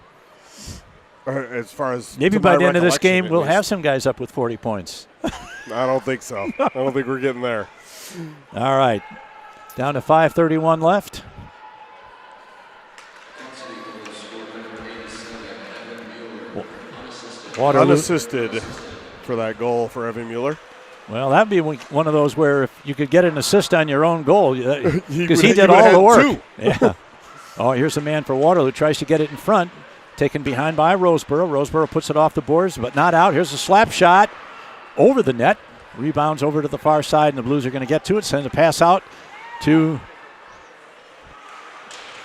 Speaker 2: As far as
Speaker 1: maybe by the end of this game, we'll have some guys up with 40 points.
Speaker 2: I don't think so. I don't think we're getting there.
Speaker 1: All right. Down to 5:31 left. Waterloo.
Speaker 2: Unassisted for that goal for Evan Mueller.
Speaker 1: Well, that'd be one of those where if you could get an assist on your own goal, because he did all the work.
Speaker 2: 2.
Speaker 1: Yeah. Oh, here's a man for Waterloo, tries to get it in front. Taken behind by Roseboro. Roseboro puts it off the boards, but not out. Here's a slap shot over the net. Rebounds over to the far side, and the Blues are going to get to it. Send a pass out to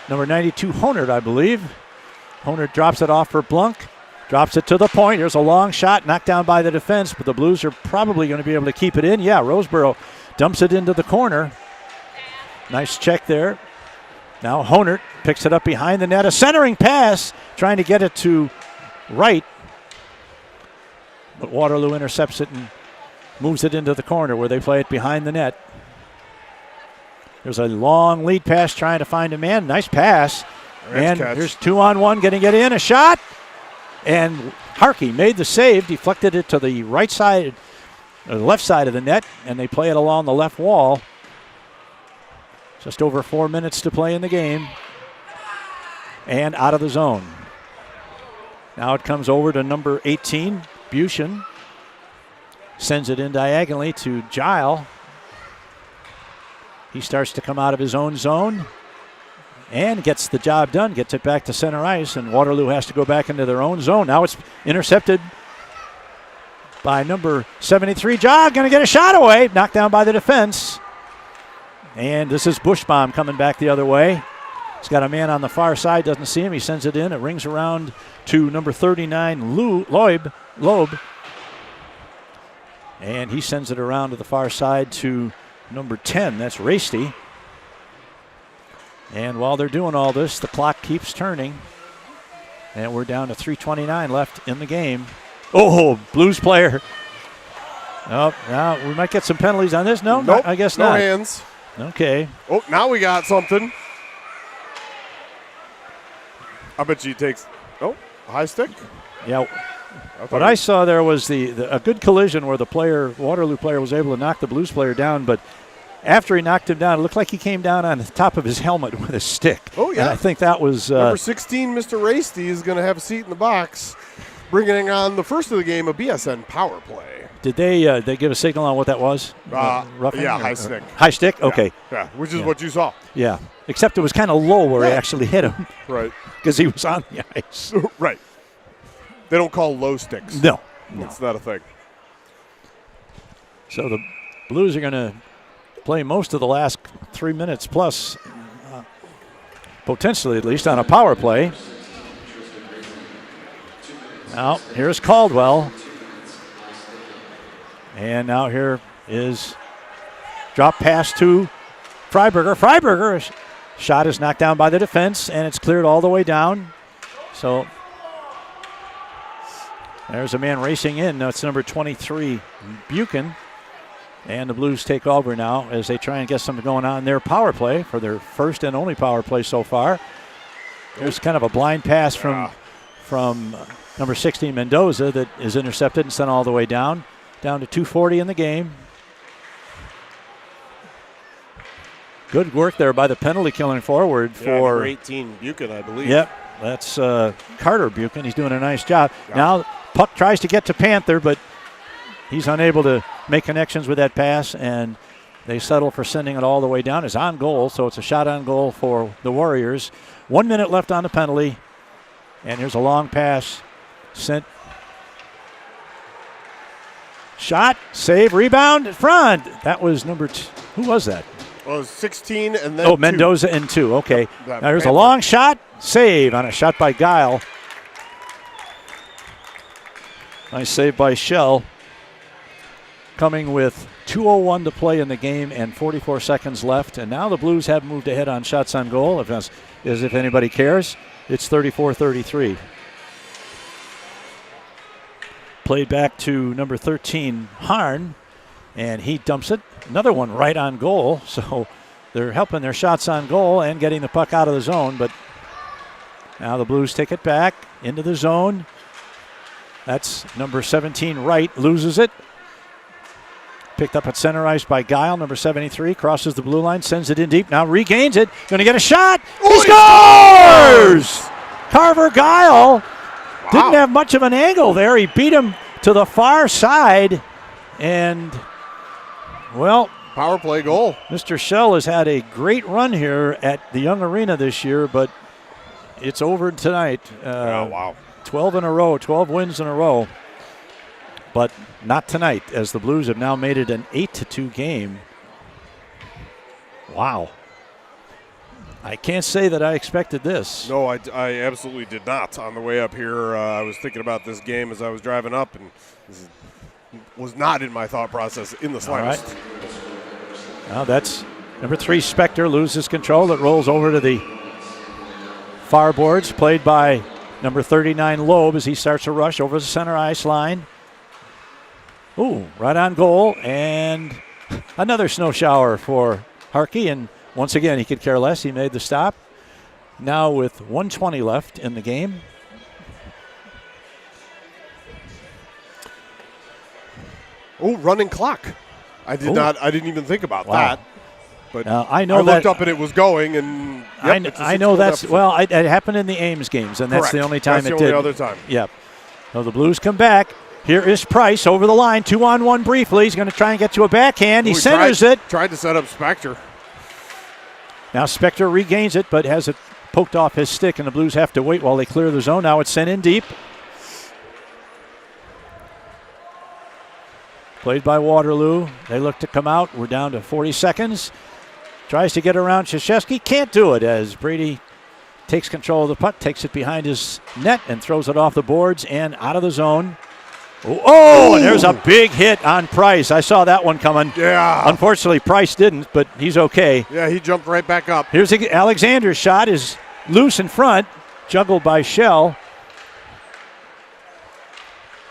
Speaker 1: number 92, Honert, I believe. Honert drops it off for Blunk. Drops it to the point. Here's a long shot, knocked down by the defense, but the Blues are probably going to be able to keep it in. Yeah, Roseboro dumps it into the corner. Nice check there. Now Honert picks it up behind the net. A centering pass, trying to get it to right. But Waterloo intercepts it and moves it into the corner where they play it behind the net. There's a long lead pass trying to find a man. Nice pass. And here's 2-on-1 getting it in. A shot. And Harkey made the save, deflected it to the right side, or the left side of the net, and they play it along the left wall. Just over 4 minutes to play in the game. And out of the zone. Now it comes over to number 18, Buchan. Sends it in diagonally to Gile. He starts to come out of his own zone and gets the job done, gets it back to center ice, and Waterloo has to go back into their own zone. Now it's intercepted by number 73. Jog going to get a shot away, knocked down by the defense. And this is Bushbaum coming back the other way. He's got a man on the far side, doesn't see him. He sends it in. It rings around to number 39, Loeb. And he sends it around to the far side to number 10. That's Rasty. And while they're doing all this, the clock keeps turning. And we're down to 3:29 left in the game. Oh, Blues player. Oh, now we might get some penalties on this. No,
Speaker 2: nope,
Speaker 1: I guess
Speaker 2: no
Speaker 1: not.
Speaker 2: No hands.
Speaker 1: Okay.
Speaker 2: Oh, now we got something. I bet you he takes. Oh, high stick.
Speaker 1: Yeah. What I saw there was a good collision where the Waterloo player was able to knock the Blues player down, but after he knocked him down, it looked like he came down on the top of his helmet with a stick.
Speaker 2: Oh, yeah.
Speaker 1: And I think that was...
Speaker 2: Number 16, Mr. Rasty, is going to have a seat in the box, bringing on the first of the game, a BSN power play.
Speaker 1: Did they give a signal on what that was?
Speaker 2: Roughing? Yeah, high stick.
Speaker 1: High stick? Okay.
Speaker 2: Yeah, which is what you saw.
Speaker 1: Yeah, except it was kind of low where he actually hit him.
Speaker 2: Right.
Speaker 1: Because he was on the ice.
Speaker 2: Right. They don't call low sticks.
Speaker 1: No.
Speaker 2: That's not a thing.
Speaker 1: So the Blues are going to play most of the last 3 minutes plus, potentially at least, on a power play. Now, here's Caldwell. And now here is drop pass to Freiberger. Freiberger, shot is knocked down by the defense, and it's cleared all the way down. So there's a man racing in. That's number 23, Buchan. And the Blues take over now as they try and get something going on in their power play for their first and only power play so far. There's kind of a blind pass from number 16, Mendoza, that is intercepted and sent all the way down to 2:40 in the game. Good work there by the penalty killing forward for
Speaker 2: number 18, Buchan, I believe.
Speaker 1: Yep, that's Carter Buchan. He's doing a nice job. Yeah. Now puck tries to get to Panther, but he's unable to make connections with that pass, and they settle for sending it all the way down. It's on goal, so it's a shot on goal for the Warriors. 1 minute left on the penalty, and here's a long pass sent. Shot, save, rebound, front. That was number two. Who was that?
Speaker 2: Well, it was 16 and then
Speaker 1: Mendoza and 2. Okay.
Speaker 2: Now
Speaker 1: here's a long shot, save on a shot by Guile. Nice save by Shell. Coming with 2:01 to play in the game and 44 seconds left. And now the Blues have moved ahead on shots on goal, as if anybody cares. It's 34-33. Played back to number 13, Harn, and he dumps it. Another one right on goal. So they're helping their shots on goal and getting the puck out of the zone. But now the Blues take it back into the zone. That's number 17, Wright, loses it. Picked up at center ice by Guile. Number 73 crosses the blue line, sends it in deep. Now regains it. Going to get a shot. He scores! Carver Guile didn't have much of an angle there. He beat him to the far side. And, well,
Speaker 2: power play goal.
Speaker 1: Mr. Shell has had a great run here at the Young Arena this year, but it's over tonight. 12 in a row, 12 wins in a row. But not tonight, as the Blues have now made it an 8-2 game. Wow. I can't say that I expected this.
Speaker 2: No, I absolutely did not. On the way up here, I was thinking about this game as I was driving up, and this was not in my thought process in the slightest.
Speaker 1: All right. Now that's number 3, Spectre, loses control. It rolls over to the far boards, played by number 39, Loeb, as he starts to rush over the center ice line. Ooh, right on goal, and another snow shower for Harkey, and once again, he could care less. He made the stop. Now with 1:20 left in the game.
Speaker 2: Oh, running clock. I didn't even think about that. But
Speaker 1: I know
Speaker 2: I looked up and it was going, and
Speaker 1: I know that's it happened in the Ames games, and that's the only time it did.
Speaker 2: That's the only other time.
Speaker 1: Yep. So the Blues come back. Here is Price over the line, 2-on-1 briefly. He's going to try and get to a backhand. He centers it.
Speaker 2: Tried to set up Spectre.
Speaker 1: Now Spectre regains it, but has it poked off his stick, and the Blues have to wait while they clear the zone. Now it's sent in deep. Played by Waterloo. They look to come out. We're down to 40 seconds. Tries to get around Krzyzewski. Can't do it as Brady takes control of the puck, takes it behind his net, and throws it off the boards and out of the zone. Oh, and there's a big hit on Price. I saw that one coming.
Speaker 2: Yeah.
Speaker 1: Unfortunately, Price didn't, but he's okay.
Speaker 2: Yeah, he jumped right back up.
Speaker 1: Here's Alexander's shot is loose in front, juggled by Shell.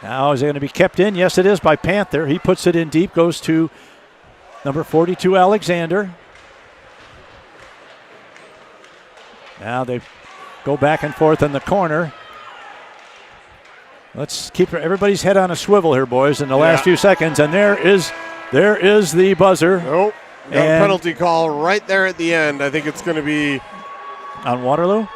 Speaker 1: Now is it going to be kept in? Yes, it is by Panther. He puts it in deep, goes to number 42, Alexander. Now they go back and forth in the corner. Let's keep everybody's head on a swivel here, boys, in the last few seconds. And there is the buzzer.
Speaker 2: Nope. Got a penalty call right there at the end. I think it's going to be
Speaker 1: on Waterloo.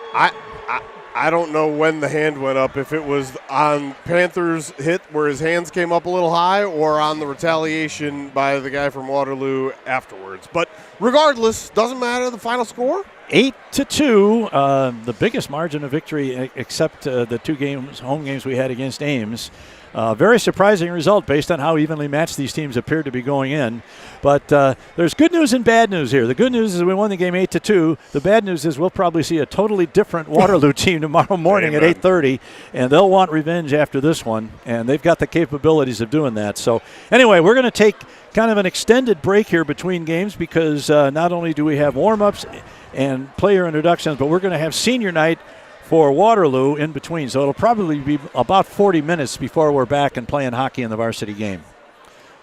Speaker 2: I don't know when the hand went up, if it was on Panthers' hit where his hands came up a little high or on the retaliation by the guy from Waterloo afterwards. But regardless, doesn't matter the final score.
Speaker 1: 8-2, the biggest margin of victory except the 2 home games we had against Ames. Very surprising result based on how evenly matched these teams appeared to be going in. But there's good news and bad news here. The good news is we won the game 8-2. The bad news is we'll probably see a totally different Waterloo team tomorrow morning at 8:30, and they'll want revenge after this one, and they've got the capabilities of doing that. So anyway, we're going to take kind of an extended break here between games because not only do we have warm-ups and player introductions, but we're going to have senior night for Waterloo in between. So it'll probably be about 40 minutes before we're back and playing hockey in the varsity game.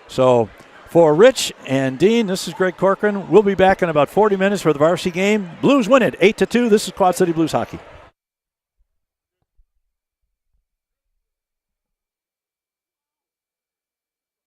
Speaker 1: So for Rich and Dean, this is Greg Corcoran. We'll be back in about 40 minutes for the varsity game. Blues win it 8-2. This is Quad City Blues Hockey.